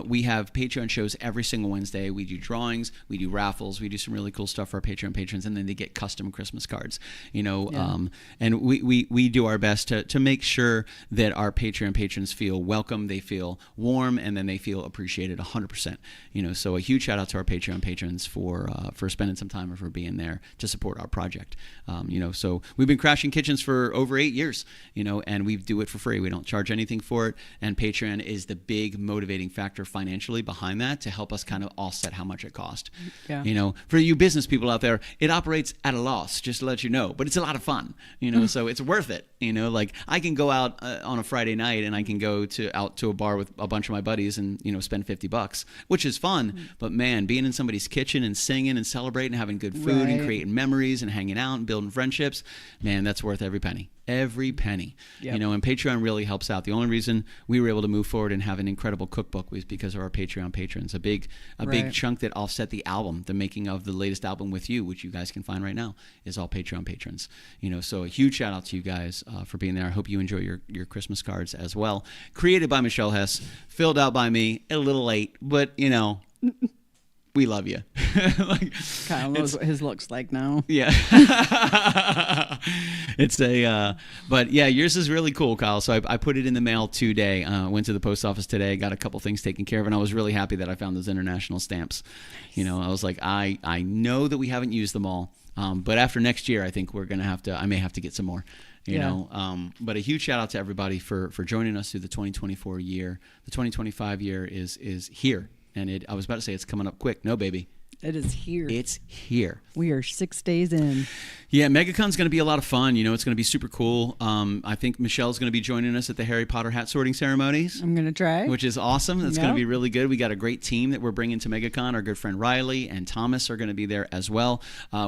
We have Patreon shows every single Wednesday. We do drawings, we do raffles, we do some really cool stuff for our Patreon patrons, and then they get custom Christmas cards. You know, and we do our best to make sure that our Patreon patrons feel welcome, they feel warm, and then they feel appreciated 100%. You know, so a huge shout out to our Patreon patrons for spending some time or for being there to support our project. You know, so we've been crashing kitchens for over 8 years, you know, and we do it for free. We don't charge anything for it. And Patreon is the big motivating factor financially behind that to help us kind of offset how much it costs. Yeah. You know, for you business people out there, it operates at a loss, just to let you know, but it's a lot of fun, you know, so it's worth it. You know, like I can go out on a Friday night and I can go out to a bar with a bunch of my buddies and, you know, spend $50, which is fun. But man, being in somebody's kitchen and singing and celebrating, having good food and creating memories and hanging out and building friendships, man, that's worth every penny. Every penny. Yep. You know, and Patreon really helps out. The only reason we were able to move forward and have an incredible cookbook was because of our Patreon patrons. A big chunk that offset the album, the making of the latest album with you, which you guys can find right now, is all Patreon patrons. You know, so a huge shout out to you guys for being there. I hope you enjoy your Christmas cards as well. Created by Michelle Hess, filled out by me, a little late, but you know, we love you. Like, Kyle knows what his looks like now. Yeah. It's but yeah, yours is really cool, Kyle. So I put it in the mail today. Went to the post office today, got a couple things taken care of, and I was really happy that I found those international stamps. Nice. You know, I was like, I know that we haven't used them all, but after next year, I think I may have to get some more. You know, but a huge shout out to everybody for joining us through the 2024 year. The 2025 year is here. And I was about to say it's coming up quick. No, baby. It is here. It's here. We are 6 days in. Yeah, MegaCon's going to be a lot of fun. You know, it's going to be super cool. I think Michelle's going to be joining us at the Harry Potter hat sorting ceremonies. I'm going to try. Which is awesome. That's going to be really good. We got a great team that we're bringing to MegaCon. Our good friend Riley and Thomas are going to be there as well.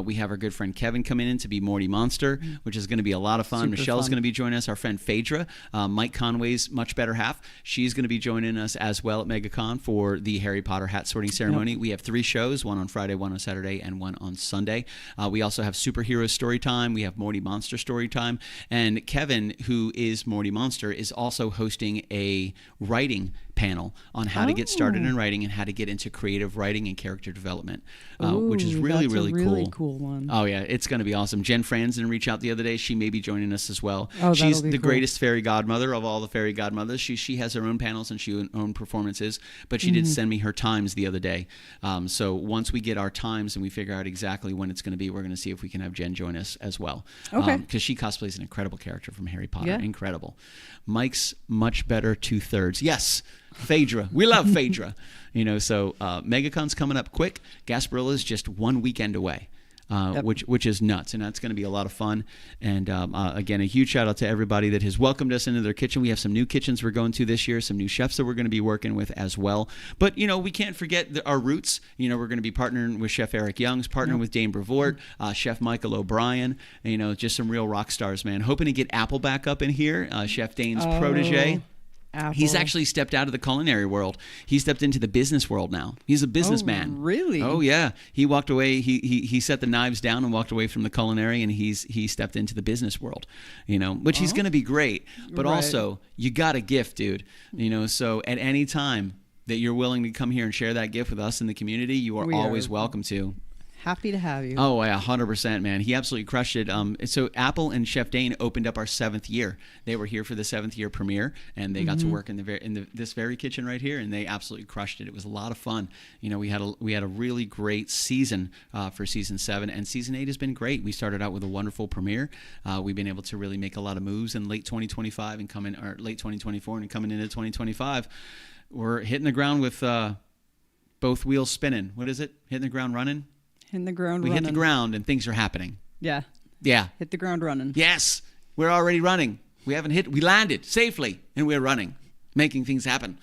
We have our good friend Kevin coming in to be Morty Monster, which is going to be a lot of fun. Michelle's going to be joining us. Our friend Phaedra, Mike Conway's much better half, she's going to be joining us as well at MegaCon for the Harry Potter hat sorting ceremony. We have 3 shows, one on Friday, one on Saturday, and one on Sunday. We also have Superhero Story Time. We have Morty Monster Story Time. And Kevin, who is Morty Monster, is also hosting a writing panel on how to get started in writing and how to get into creative writing and character development, which is really, really cool. Really cool one. Oh, yeah. It's going to be awesome. Jen Franzen reached out the other day. She may be joining us as well. Oh, she's the greatest fairy godmother of all the fairy godmothers. She has her own panels and she own performances, but she did send me her times the other day. So once we get our times and we figure out exactly when it's going to be, we're going to see if we can have Jen join us as well. Okay. Because she cosplays an incredible character from Harry Potter. Yeah. Incredible. Mike's much better 2/3. Yes. Phaedra. We love Phaedra. You know, so MegaCon's coming up quick. Gasparilla's just 1 weekend away. Which is nuts, and that's going to be a lot of fun. And again, a huge shout out to everybody that has welcomed us into their kitchen. We have some new kitchens we're going to this year, some new chefs that we're going to be working with as well. But you know, we can't forget our roots. You know, we're going to be partnering with Chef Eric Youngs, partnering with Dane Brevoort, Chef Michael O'Brien. You know, just some real rock stars, man. Hoping to get Apple back up in here, Chef Dane's protege. Apple. He's actually stepped out of the culinary world. He stepped into the business world now. He's a businessman. Oh, really? Oh, yeah. He walked away. He set the knives down and walked away from the culinary, and he stepped into the business world, you know, which he's going to be great. But also, you got a gift, dude. You know, so at any time that you're willing to come here and share that gift with us in the community, you are always welcome to. Happy to have you. Oh, yeah, 100%, man. He absolutely crushed it. So Apple and Chef Dane opened up our 7th year. They were here for the 7th year premiere, and they got to work in this very kitchen right here, and they absolutely crushed it. It was a lot of fun. You know, we had a really great season for season 7, and season 8 has been great. We started out with a wonderful premiere. We've been able to really make a lot of moves in late 2025 or late 2024 and coming into 2025. We're hitting the ground with both wheels spinning. What is it? Hitting the ground running? Hitting the ground running. We hit the ground and things are happening. Yeah. Yeah. Hit the ground running. Yes. We're already running. We landed safely and we're running, making things happen.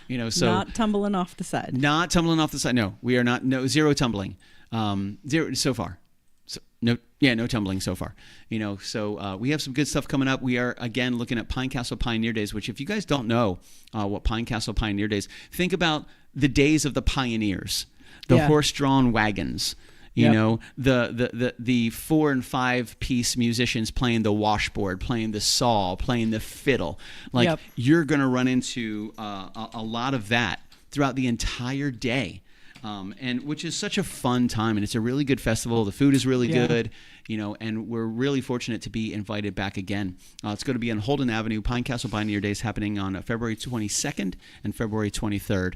You know, so not tumbling off the side. Not tumbling off the side. No, we are not. No, zero tumbling. Zero so far. So, no tumbling so far. You know, so we have some good stuff coming up. We are again looking at Pine Castle Pioneer Days, which if you guys don't know what Pine Castle Pioneer Days, think about the days of the pioneers, the horse-drawn wagons. You know, the 4 and 5 piece musicians playing the washboard, playing the saw, playing the fiddle. Like you're going to run into a lot of that throughout the entire day. And which is such a fun time, and it's a really good festival. The food is really good, you know, and we're really fortunate to be invited back again. It's going to be on Holden Avenue, Pine Castle Pioneer Days, happening on February 22nd and February 23rd.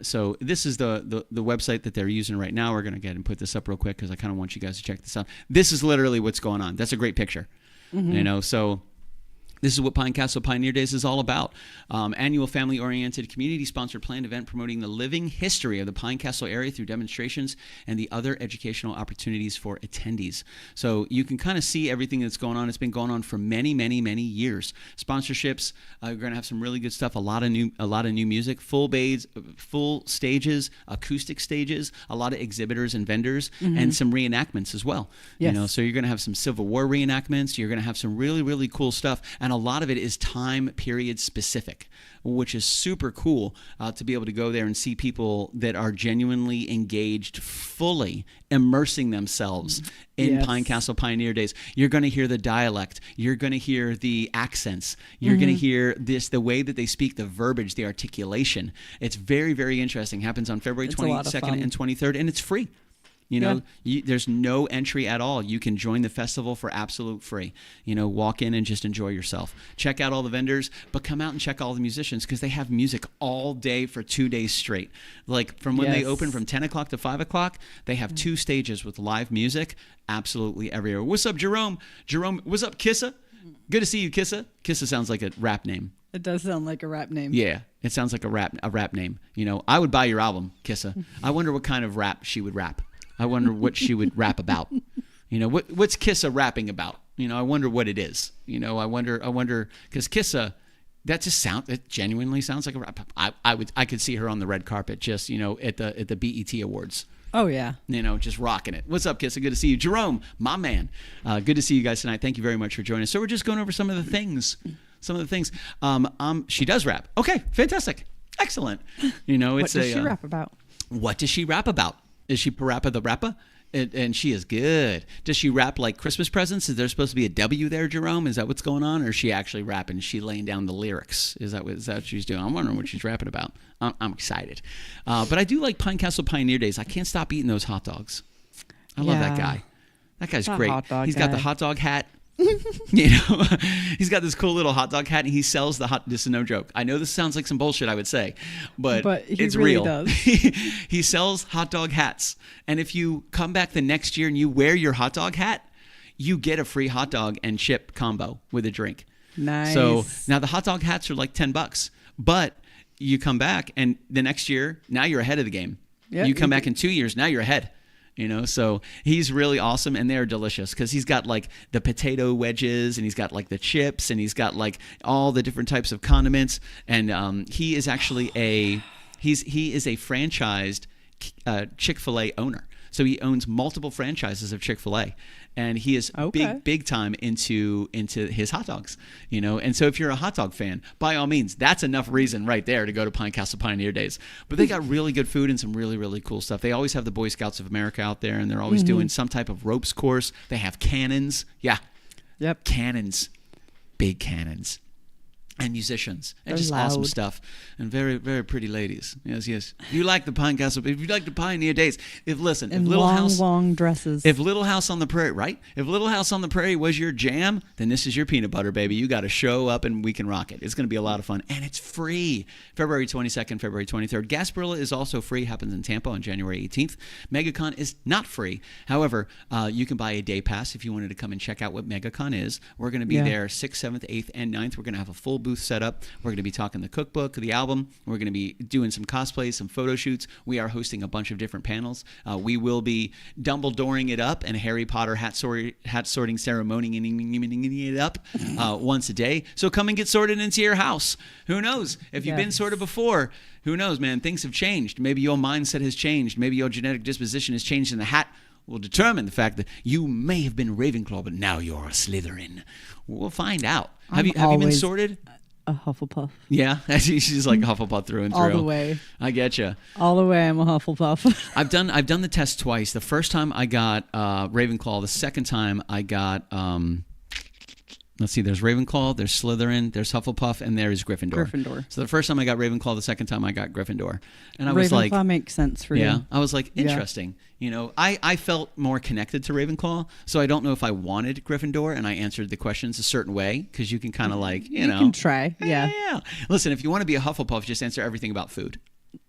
So this is the website that they're using right now. We're going to get and put this up real quick because I kind of want you guys to check this out. This is literally what's going on. That's a great picture, you know, so... This is what Pine Castle Pioneer Days is all about. Annual family-oriented, community-sponsored planned event promoting the living history of the Pine Castle area through demonstrations and the other educational opportunities for attendees. So you can kind of see everything that's going on. It's been going on for many, many, many years. Sponsorships. We're going to have some really good stuff. A lot of new music. Full stages, acoustic stages. A lot of exhibitors and vendors, and some reenactments as well. Yes. You know, so you're going to have some Civil War reenactments. You're going to have some really, really cool stuff. And a lot of it is time period specific, which is super cool to be able to go there and see people that are genuinely engaged, fully immersing themselves in Pine Castle Pioneer Days. You're going to hear the dialect. You're going to hear the accents. You're going to hear the way that they speak, the verbiage, the articulation. It's very, very interesting. Happens on February 22nd and 23rd, and it's free. You know, there's no entry at all. You can join the festival for absolute free. You know, walk in and just enjoy yourself. Check out all the vendors, but come out and check all the musicians because they have music all day for 2 days straight. Like from when they open from 10 o'clock to 5 o'clock, they have 2 stages with live music absolutely everywhere. What's up, Jerome? Jerome, what's up, Kissa? Good to see you, Kissa. Kissa sounds like a rap name. It does sound like a rap name. Yeah. It sounds like a rap name. You know, I would buy your album, Kissa. I wonder what kind of rap she would rap. I wonder what she would rap about. You know, what's Kissa rapping about? You know, I wonder what it is. You know, I wonder because Kissa, it genuinely sounds like a rap. I could see her on the red carpet, just, you know, at the BET Awards. Oh yeah. You know, just rocking it. What's up, Kissa? Good to see you, Jerome, my man. Good to see you guys tonight. Thank you very much for joining us. So we're just going over some of the things. She does rap. Okay, fantastic, excellent. You know, what does she rap about? What does she rap about? Is she Parappa the Rapper? And she is good. Does she rap like Christmas presents? Is there supposed to be a W there, Jerome? Is that what's going on? Or is she actually rapping? Is she laying down the lyrics? Is that what she's doing? I'm wondering what she's rapping about. I'm excited. But I do like Pine Castle Pioneer Days. I can't stop eating those hot dogs. I love that guy. That guy's great. He's got the hot dog hat. You know, he's got this cool little hot dog hat, and he sells this is no joke. I know this sounds like some bullshit, I would say, but it's really real. Does. He sells hot dog hats, and if you come back the next year and you wear your hot dog hat, you get a free hot dog and chip combo with a drink. Nice. So now the hot dog hats are like $10, but you come back and the next year, now you're ahead of the game. Yep, you come back in 2 years, now you're ahead. You know, so he's really awesome, and they're delicious because he's got like the potato wedges, and he's got like the chips, and he's got like all the different types of condiments. And he is actually he is a franchised Chick-fil-A owner. So he owns multiple franchises of Chick-fil-A, and he is big time into his hot dogs, you know. And so if you're a hot dog fan, by all means, that's enough reason right there to go to Pine Castle Pioneer Days. But they got really good food and some really, really cool stuff. They always have the Boy Scouts of America out there, and they're always doing some type of ropes course. They have cannons. Yeah. Yep. Cannons. Big cannons. And musicians, and just loud. Awesome stuff, and very, very pretty ladies. Yes. If you like the Pine Castle, if you like the Pioneer Days, long dresses. If Little House on the Prairie, right? If Little House on the Prairie was your jam, then this is your peanut butter, baby. You got to show up, and we can rock it. It's going to be a lot of fun, and it's free. February 22nd, February 23rd. Gasparilla is also free. Happens in Tampa on January 18th. MegaCon is not free. However, you can buy a day pass if you wanted to come and check out what MegaCon is. We're going to be there 6th, 7th, 8th, and 9th. We're going to have a full booth set up. We're going to be talking the cookbook, the album. We're going to be doing some cosplays, some photo shoots. We are hosting a bunch of different panels. We will be Dumbledoring it up and Harry Potter hat sorting ceremony it up once a day. So come and get sorted into your house. Who knows? If you've been sorted before, who knows, man? Things have changed. Maybe your mindset has changed. Maybe your genetic disposition has changed, and the hat will determine the fact that you may have been Ravenclaw, but now you're a Slytherin. We'll find out. Have you been sorted? A Hufflepuff. Yeah, she's like Hufflepuff through and through. All the way. I get you. All the way, I'm a Hufflepuff. I've done the test twice. The first time I got Ravenclaw. The second time I got let's see. There's Ravenclaw. There's Slytherin. There's Hufflepuff, and there's Gryffindor. So the first time I got Ravenclaw. The second time I got Gryffindor. And I was like, Ravenclaw makes sense for you. Yeah, I was like, interesting. You know, I felt more connected to Ravenclaw, so I don't know if I wanted Gryffindor, and I answered the questions a certain way, because you can kind of like, you know. You can try, yeah. Listen, if you want to be a Hufflepuff, just answer everything about food.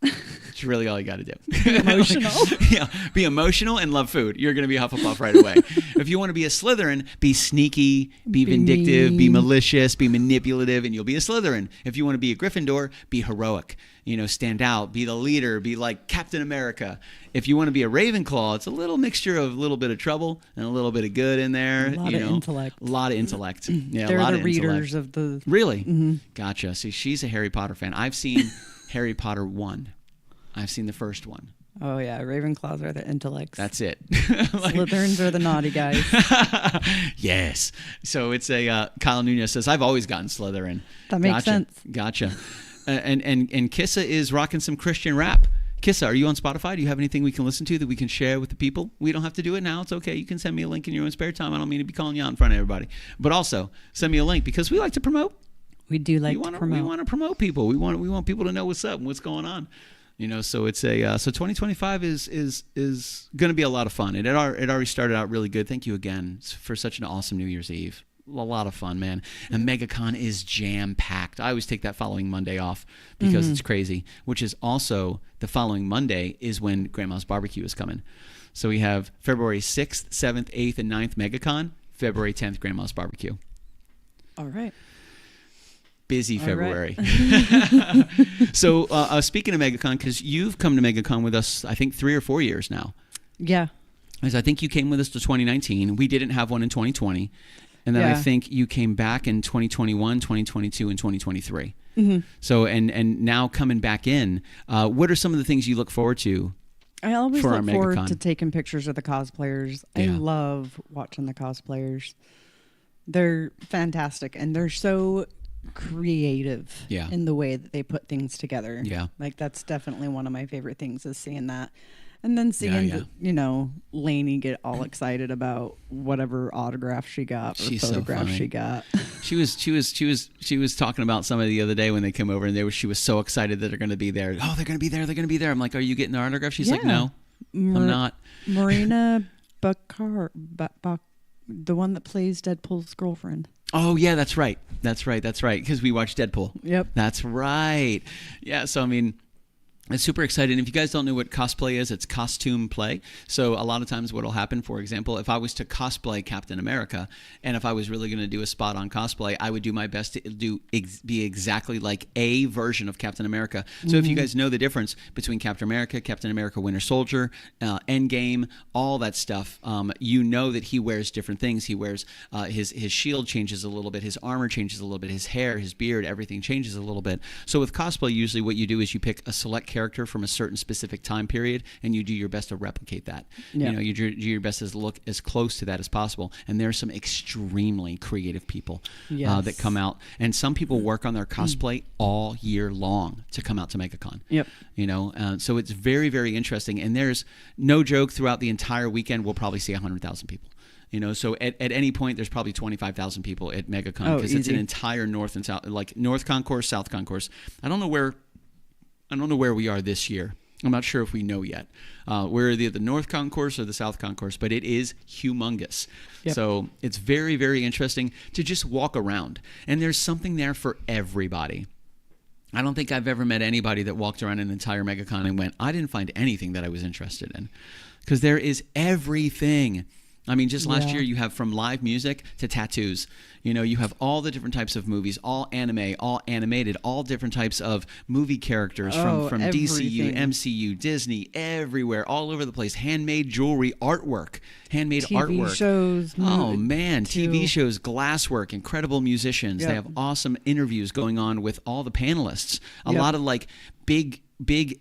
It's really all you got to do. Be emotional. Yeah, be emotional and love food. You're going to be a Hufflepuff right away. If you want to be a Slytherin, be sneaky, be vindictive, mean. be malicious, be manipulative, and you'll be a Slytherin. If you want to be a Gryffindor, be heroic. You know, stand out, be the leader, be like Captain America. If you want to be a Ravenclaw, it's a little mixture of a little bit of trouble and a little bit of good in there. A lot of intellect. A lot of intellect. Yeah, They're a lot the of readers intellect. of the... Really? Mm-hmm. Gotcha. See, she's a Harry Potter fan. I've seen Harry Potter 1. I've seen the first one. Oh, yeah. Ravenclaws are the intellects. That's it. Slytherins are the naughty guys. Yes. So it's Kyle Nunez says, I've always gotten Slytherin. That makes sense. Gotcha. And Kissa is rocking some Christian rap. Kissa, are you on Spotify? Do you have anything we can listen to that we can share with the people? We don't have to do it now. It's okay. You can send me a link in your own spare time. I don't mean to be calling you out in front of everybody. But also, send me a link, because we like to promote. We do like to promote. We want to promote people. We want people to know what's up and what's going on. You know, so it's so 2025 is going to be a lot of fun. It already started out really good. Thank you again for such an awesome New Year's Eve. A lot of fun, man. And MegaCon is jam-packed. I always take that following Monday off because it's crazy, which is also the following Monday is when Grandma's Barbecue is coming. So we have February 6th, 7th, 8th, and 9th MegaCon, February 10th Grandma's Barbecue. All right. busy All February. Right. So speaking of MegaCon, because you've come to MegaCon with us, I think 3 or 4 years now. Yeah. Because I think you came with us to 2019. We didn't have one in 2020. And then I think you came back in 2021, 2022, and 2023. Mm-hmm. So, and now coming back in, what are some of the things you look forward to? I always look forward to taking pictures of the cosplayers. Yeah. I love watching the cosplayers. They're fantastic, and they're so creative in the way that they put things together. Yeah. Like, that's definitely one of my favorite things, is seeing that. And then seeing, Lainey get all excited about whatever autograph she got or photograph she got. She was talking about somebody the other day when they came over, and she was so excited that they're going to be there. Oh, they're going to be there. They're going to be there. I'm like, are you getting the autograph? She's like, no, I'm not. Marina Bakar, the one that plays Deadpool's girlfriend. Oh, yeah, that's right. Because we watched Deadpool. Yep. That's right. Yeah, so, I mean, it's super exciting. If you guys don't know what cosplay is, it's costume play. So a lot of times what will happen, for example, if I was to cosplay Captain America, and if I was really going to do a spot on cosplay, I would do my best to be exactly like a version of Captain America. So if you guys know the difference between Captain America Winter Soldier, Endgame, all that stuff, you know that he wears different things. He wears his shield changes a little bit, his armor changes a little bit, his hair, his beard, everything changes a little bit. So with cosplay, usually what you do is you pick a select character from a certain specific time period, and you do your best to replicate that. Yeah. You do your best to look as close to that as possible. And there's some extremely creative people that come out, and some people work on their cosplay all year long to come out to MegaCon. Yep. So it's very, very interesting. And there's no joke, throughout the entire weekend, we'll probably see 100,000 people. So at any point, there's probably 25,000 people at MegaCon, because it's an entire north and south, like north concourse, south concourse. I don't know where we are this year. I'm not sure if we know yet. We're either the North Concourse or the South Concourse, but it is humongous. Yep. So it's very, very interesting to just walk around. And there's something there for everybody. I don't think I've ever met anybody that walked around an entire MegaCon and went, I didn't find anything that I was interested in. Because there is everything. I mean, just last year, you have from live music to tattoos. You have all the different types of movies, all anime, all animated, all different types of movie characters from DCU, MCU, Disney, everywhere, all over the place. Handmade jewelry, artwork, handmade artwork. TV shows. Oh, man. TV shows, glasswork, incredible musicians. Yep. They have awesome interviews going on with all the panelists. A lot of like big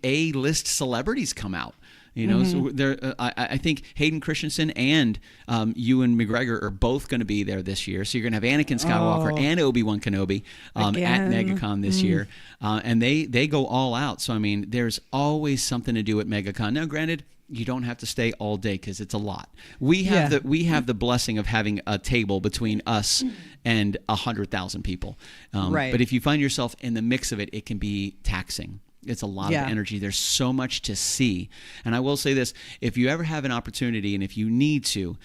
A-list celebrities come out. So there. I think Hayden Christensen and Ewan McGregor are both going to be there this year. So you're going to have Anakin Skywalker and Obi-Wan Kenobi at MegaCon this year, and they go all out. So I mean, there's always something to do at MegaCon. Now, granted, you don't have to stay all day because it's a lot. We have the blessing of having a table between us and 100,000 people. Right. But if you find yourself in the mix of it, it can be taxing. It's a lot of energy. There's so much to see. And I will say this, if you ever have an opportunity, and if you need to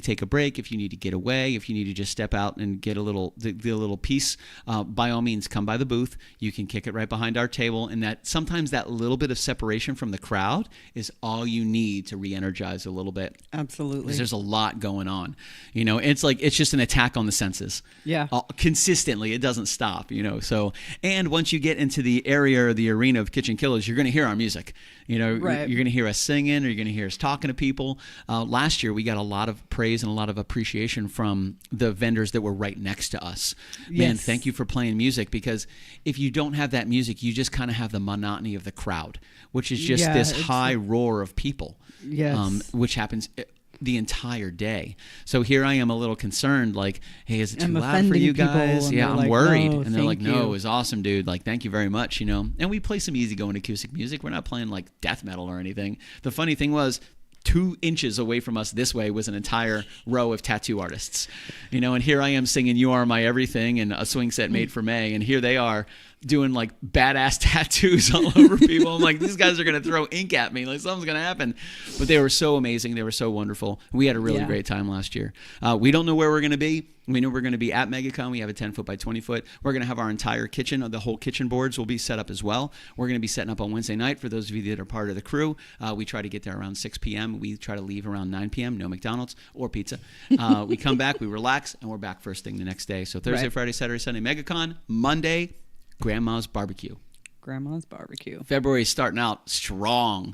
take a break, if you need to get away, if you need to just step out and get a little piece, by all means, come by the booth. You can kick it right behind our table. And that sometimes that little bit of separation from the crowd is all you need to re-energize a little bit. Absolutely. Because there's a lot going on. It's just an attack on the senses. Yeah. Consistently. It doesn't stop, So, and once you get into the area or the arena of KitchenKillaz, you're going to hear our music. You're going to hear us singing, or you're going to hear us talking to people. Last year, we got a lot of praise and a lot of appreciation from the vendors that were right next to us. Yes. Man, thank you for playing music, because if you don't have that music, you just kind of have the monotony of the crowd, which is just this high roar of people, which happens the entire day. So here I am a little concerned, like, hey, is it too loud for you guys? Yeah, I'm worried. And they're like, no, it was awesome, dude. Like, thank you very much, And we play some easygoing acoustic music. We're not playing like death metal or anything. The funny thing was, 2 inches away from us this way was an entire row of tattoo artists. And here I am singing You Are My Everything and a swing set made for May, and here they are doing like badass tattoos all over people. I'm like, these guys are going to throw ink at me. Like something's going to happen. But they were so amazing. They were so wonderful. We had a really great time last year. We don't know where we're going to be. We know we're going to be at MegaCon. We have a 10-foot by 20-foot. We're going to have our entire kitchen. The whole kitchen boards will be set up as well. We're going to be setting up on Wednesday night. For those of you that are part of the crew, we try to get there around 6 p.m. We try to leave around 9 p.m. No McDonald's or pizza. We come back, we relax, and we're back first thing the next day. So Thursday, Friday, Saturday, Sunday, MegaCon. Monday, Grandma's Barbecue. Grandma's Barbecue. February starting out strong.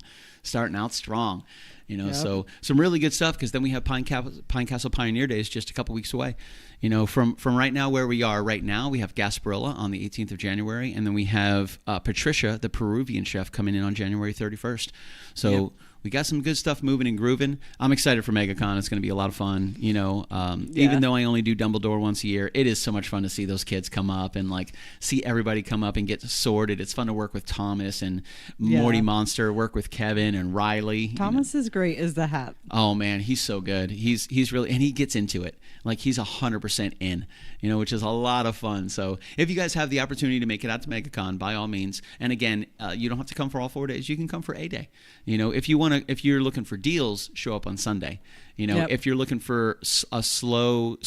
You know, so some really good stuff, because then we have Pine Castle Pioneer Days just a couple weeks away. You know, from right now, where we are right now, we have Gasparilla on the 18th of January, and then we have Patricia, the Peruvian chef, coming in on January 31st. So we got some good stuff moving and grooving. I'm excited for MegaCon. It's going to be a lot of fun. You know, even though I only do Dumbledore once a year, it is so much fun to see those kids come up and like see everybody come up and get sorted. It's fun to work with Thomas and Morty Monster, work with Kevin and Riley. Thomas is great as the hat. Oh man, he's so good. He's really, and he gets into it. Like he's 100% in, you know, which is a lot of fun. So if you guys have the opportunity to make it out to MegaCon, by all means. And again, you don't have to come for all 4 days. You can come for a day. You know, if you're looking for deals, show up on Sunday. You know, if you're looking for a slow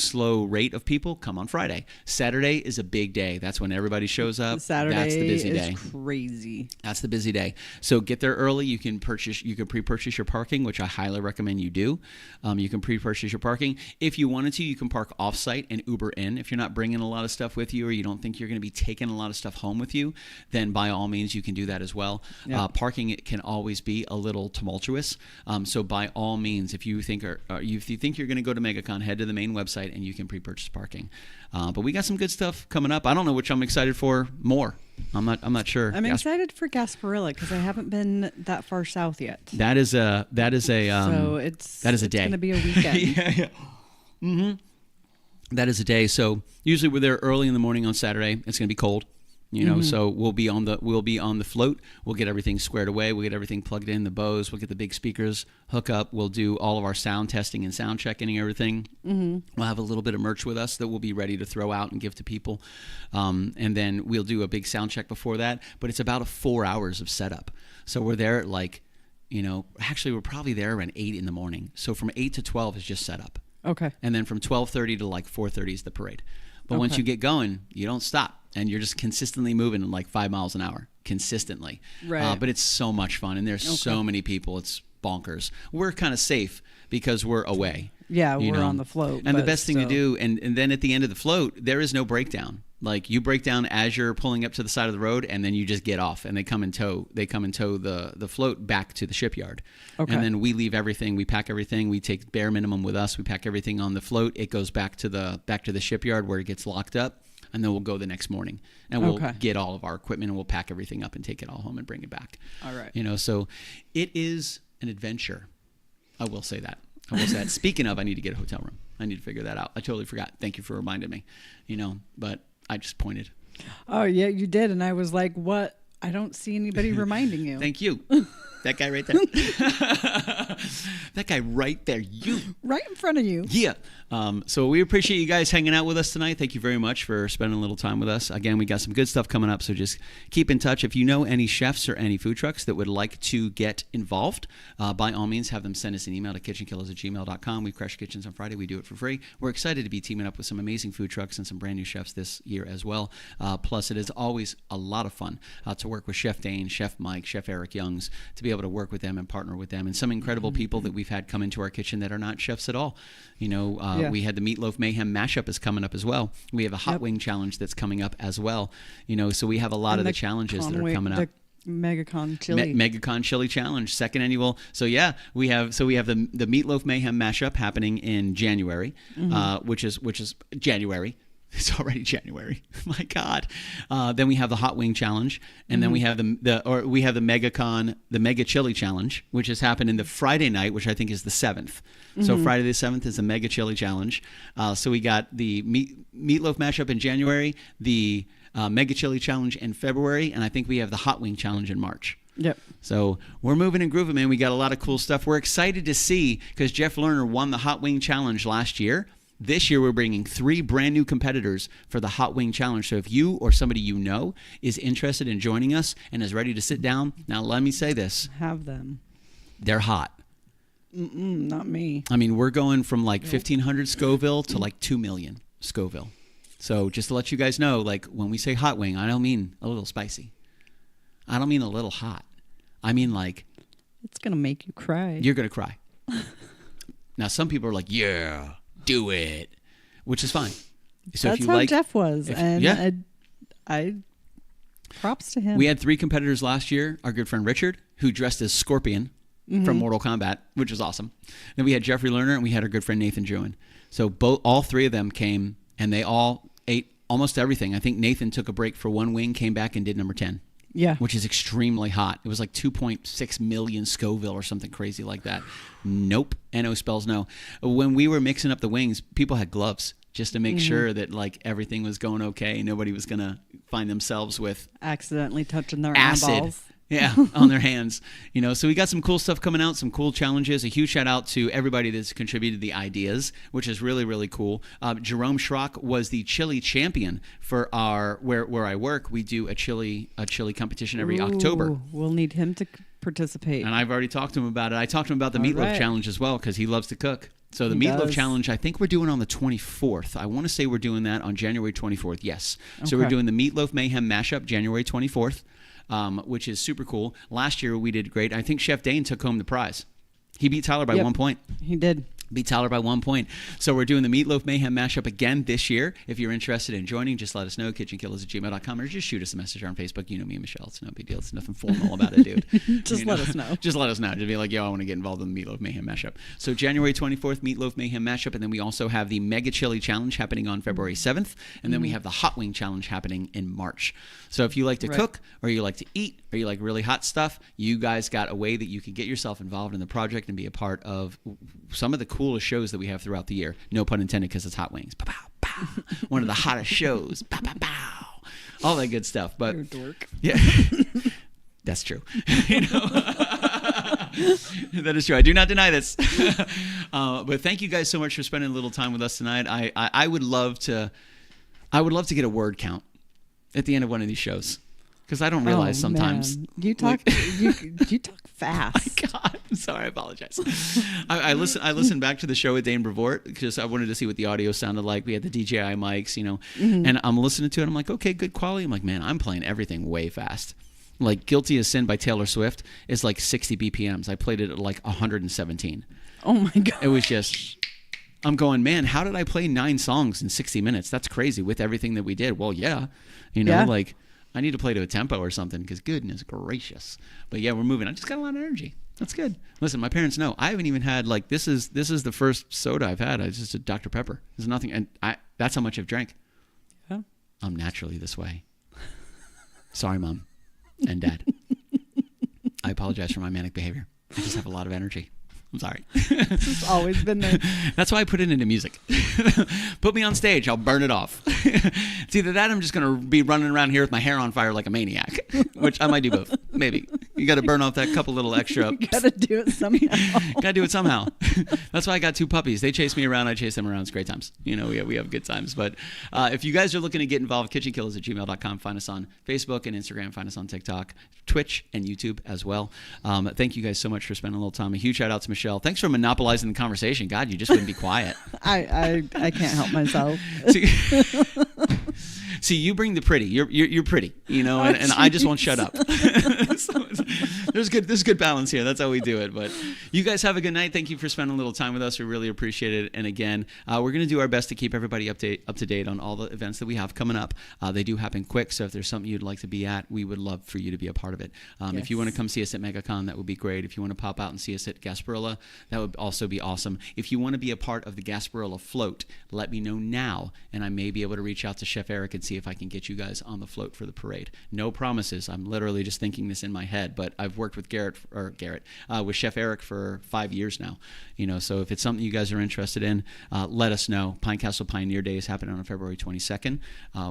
rate of people, come on Friday. Saturday is a big day. That's when everybody shows up. Saturday That's the busy is day. Crazy. That's the busy day. So get there early. You can pre-purchase your parking, which I highly recommend you do. You can pre-purchase your parking. If you wanted to, you can park off-site and Uber in. If you're not bringing a lot of stuff with you, or you don't think you're going to be taking a lot of stuff home with you, then by all means you can do that as well. Parking, it can always be a little tumultuous. So by all means, if you think you're going to go to MegaCon, head to the main website and you can pre-purchase parking. But we got some good stuff coming up. I don't know which I'm excited for more. I'm not sure. I'm excited for Gasparilla because I haven't been that far south yet. That is a so it's day. It's going to be a weekend. That is a day. So usually we're there early in the morning on Saturday. It's going to be cold. You know, so we'll be on the float. We'll get everything squared away. We'll get everything plugged in, the bows. We'll get the big speakers hook up. We'll do all of our sound testing and sound checking and everything. We'll have a little bit of merch with us that we'll be ready to throw out and give to people. And then we'll do a big sound check before that. But it's about 4 hours of setup. So we're there at actually we're probably there around 8 in the morning. So from 8 to 12 is just setup. Okay. And then from 12:30 to like 4:30 is the parade. But once you get going, you don't stop. And you're just consistently moving like 5 miles an hour, consistently. Right. But it's so much fun, and there's so many people. It's bonkers. We're kind of safe because we're away. Yeah, we're on the float. And the best thing to do, and then at the end of the float, there is no breakdown. Like you break down as you're pulling up to the side of the road, and then you just get off, and they come and tow the float back to the shipyard. Okay. And then we leave everything. We pack everything. We take bare minimum with us. We pack everything on the float. It goes back to the shipyard where it gets locked up. And then we'll go the next morning, and we'll get all of our equipment, and we'll pack everything up and take it all home and bring it back. All right. You know, so it is an adventure. I will say that. Speaking of, I need to get a hotel room. I need to figure that out. I totally forgot. Thank you for reminding me. You know, but I just pointed. Oh yeah, you did, and I was like, "What? I don't see anybody reminding you." Thank you. That guy right there. That guy right there. You. Right in front of you. Yeah. So we appreciate you guys hanging out with us tonight. Thank you very much for spending a little time with us. Again, we got some good stuff coming up, so just keep in touch. If you know any chefs or any food trucks that would like to get involved, by all means, have them send us an email to kitchenkillaz@gmail.com. We crash kitchens on Friday. We do it for free. We're excited to be teaming up with some amazing food trucks and some brand new chefs this year as well. Plus, it is always a lot of fun to work with Chef Dane, Chef Mike, Chef Eric Youngs, to be able to work with them and partner with them, and some incredible people that we've had come into our kitchen that are not chefs at all. You know, we had the Meatloaf Mayhem mashup is coming up as well. We have a hot wing challenge that's coming up as well. You know, so we have a lot of the challenges that are coming up. MegaCon Chili. MegaCon Chili Challenge, second annual. So yeah, we have the Meatloaf Mayhem mashup happening in January, which is January. It's already January. My God. Then we have the Hot Wing Challenge, and then we have the MegaCon, the Mega Chili Challenge, which has happened in the Friday night, which I think is the 7th. So Friday the 7th is the Mega Chili Challenge. So we got the Meatloaf mashup in January, the Mega Chili Challenge in February, and I think we have the Hot Wing Challenge in March. Yep. So we're moving and grooving, man. We got a lot of cool stuff. We're excited to see, because Jeff Lerner won the Hot Wing Challenge last year, This year, we're bringing 3 brand new competitors for the Hot Wing Challenge. So if you or somebody you know is interested in joining us and is ready to sit down, now let me say this. Have them. They're hot. Not me. I mean, we're going from like 1,500 Scoville to like 2 million Scoville. So just to let you guys know, like when we say hot wing, I don't mean a little spicy. I don't mean a little hot. I mean like... It's going to make you cry. You're going to cry. Now, some people are like, yeah, do it, which is fine. So That's if you how like, Jeff was. I props to him. We had 3 competitors last year. Our good friend Richard, who dressed as Scorpion from Mortal Kombat, which was awesome. Then we had Jeffrey Lerner, and we had our good friend Nathan Druin. So all 3 of them came, and they all ate almost everything. I think Nathan took a break for 1 wing, came back and did number 10. Yeah. Which is extremely hot. It was like 2.6 million Scoville or something crazy like that. Nope. NO spells no. When we were mixing up the wings, people had gloves just to make sure that like everything was going okay. Nobody was going to find themselves with accidentally touching their acid. eyeballs. Yeah, on their hands. So we got some cool stuff coming out, some cool challenges. A huge shout out to everybody that's contributed the ideas, which is really, really cool. Jerome Schrock was the chili champion for our where I work. We do a chili competition every October. We'll need him to participate. And I've already talked to him about it. I talked to him about the meatloaf challenge as well because he loves to cook. So the meatloaf challenge, I think we're doing on the 24th. I want to say we're doing that on January 24th. Yes. Okay. So we're doing the Meatloaf Mayhem mashup January 24th. Which is super cool. Last year we did great. I think Chef Dane took home the prize. He beat Tyler by 1 point. He did. Beat Tyler by 1 point. So we're doing the Meatloaf Mayhem mashup again this year. If you're interested in joining, just let us know, kitchenkillaz@gmail.com, or just shoot us a message on Facebook. You know me and Michelle. It's no big deal. It's nothing formal about it, dude. Just let us know. Just let us know. Just be like, yo, I want to get involved in the Meatloaf Mayhem mashup. So January 24th, Meatloaf Mayhem mashup, and then we also have the Mega Chili Challenge happening on February 7th, and then we have the Hot Wing Challenge happening in March. So if you like to cook, or you like to eat, or you like really hot stuff, you guys got a way that you can get yourself involved in the project and be a part of some of the coolest shows that we have throughout the year. No pun intended, because it's Hot Wings. Pow, pow, pow. One of the hottest shows. Pow, pow, pow. All that good stuff. But you're a dork. Yeah, that's true. That is true. I do not deny this. But thank you guys so much for spending a little time with us tonight. I would love to get a word count at the end of one of these shows. Because I don't realize sometimes. Man. You talk you talk fast. My God. I'm sorry, I apologize. I listened back to the show with Dane Brevoort because I wanted to see what the audio sounded like. We had the DJI mics, and I'm listening to it. I'm like, okay, good quality. I'm like, man, I'm playing everything way fast. Like Guilty as Sin by Taylor Swift is like 60 BPMs. I played it at like 117. Oh my God. It was just... I'm going, man, how did I play 9 songs in 60 minutes? That's crazy with everything that we did. Well, yeah. Like... I need to play to a tempo or something because goodness gracious. But yeah, we're moving. I just got a lot of energy. That's good. Listen, my parents know. I haven't even had like this is the first soda I've had. It's just a Dr. Pepper. There's nothing, and that's how much I've drank. Yeah. I'm naturally this way. Sorry, Mom and Dad. I apologize for my manic behavior. I just have a lot of energy. I'm sorry. It's always been there. That's why I put it into music. Put me on stage, I'll burn it off. It's either that or I'm just going to be running around here with my hair on fire like a maniac, which I might do both. Maybe. You got to burn off that couple little extra. You got to do it somehow. Got to do it somehow. That's why I got 2 puppies. They chase me around, I chase them around. It's great times. We have good times. But if you guys are looking to get involved, kitchenkillaz@gmail.com. Find us on Facebook and Instagram. Find us on TikTok, Twitch, and YouTube as well. Thank you guys so much for spending a little time. A huge shout out to Michelle. Thanks for monopolizing the conversation. God, you just wouldn't be quiet. I can't help myself. See, you bring the pretty. You're pretty, and I just won't shut up. So there's good balance here. That's how we do it. But you guys have a good night. Thank you for spending a little time with us. We really appreciate it. And again, we're going to do our best to keep everybody up to date on all the events that we have coming up. They do happen quick, so if there's something you'd like to be at, we would love for you to be a part of it. Yes. If you want to come see us at MegaCon, that would be great. If you want to pop out and see us at Gasparilla, that would also be awesome. If you want to be a part of the Gasparilla float, let me know now, and I may be able to reach out to Chef Eric and see if I can get you guys on the float for the parade. No promises. I'm literally just thinking this in my head, but I've worked worked with with Chef Eric for 5 years now. So if it's something you guys are interested in, let us know. Pine Castle Pioneer Day is happening on February 22nd.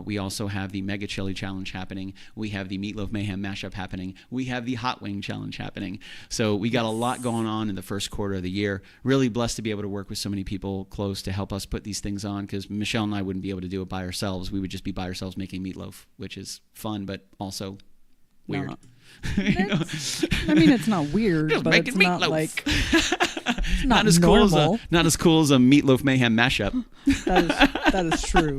We also have the Mega Chili Challenge happening. We have the Meatloaf Mayhem Mashup happening. We have the Hot Wing Challenge happening. So we got a lot going on in the first quarter of the year. Really blessed to be able to work with so many people close to help us put these things on, because Michelle and I wouldn't be able to do it by ourselves. We would just be by ourselves making meatloaf, which is fun, but also weird. No. I mean, it's not weird, just but it's meatloaf. Not like it's not as normal. cool as a Meatloaf Mayhem mashup. That is true.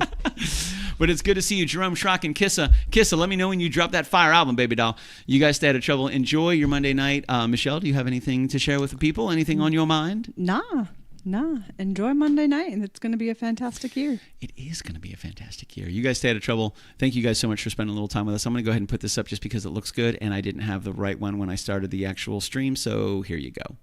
But it's good to see you, Jerome Schrock and Kissa. Kissa, let me know when you drop that fire album, baby doll. You guys stay out of trouble. Enjoy your Monday night. Michelle, do you have anything to share with the people? Anything on your mind? Nah. Enjoy Monday night, and it's going to be a fantastic year. It is going to be a fantastic year. You guys stay out of trouble. Thank you guys so much for spending a little time with us. I'm going to go ahead and put this up just because it looks good, and I didn't have the right one when I started the actual stream, so here you go.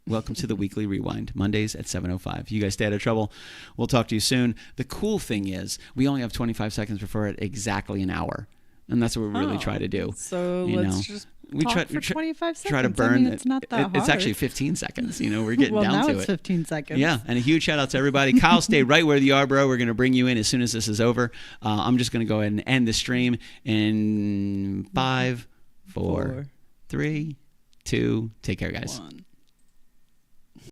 Welcome to the Weekly Rewind, Mondays at 7:05. You guys stay out of trouble. We'll talk to you soon. The cool thing is we only have 25 seconds before exactly an hour, and that's what we really try to do. So let's just talk for 25 seconds. Try to burn it's not that hard. It's actually 15 seconds. We're getting down to it. Well, now it's 15 seconds. Yeah, and a huge shout out to everybody. Kyle, stay right where you are, bro. We're going to bring you in as soon as this is over. I'm just going to go ahead and end the stream in 5, 4, 3, 2. Take care, guys. 1.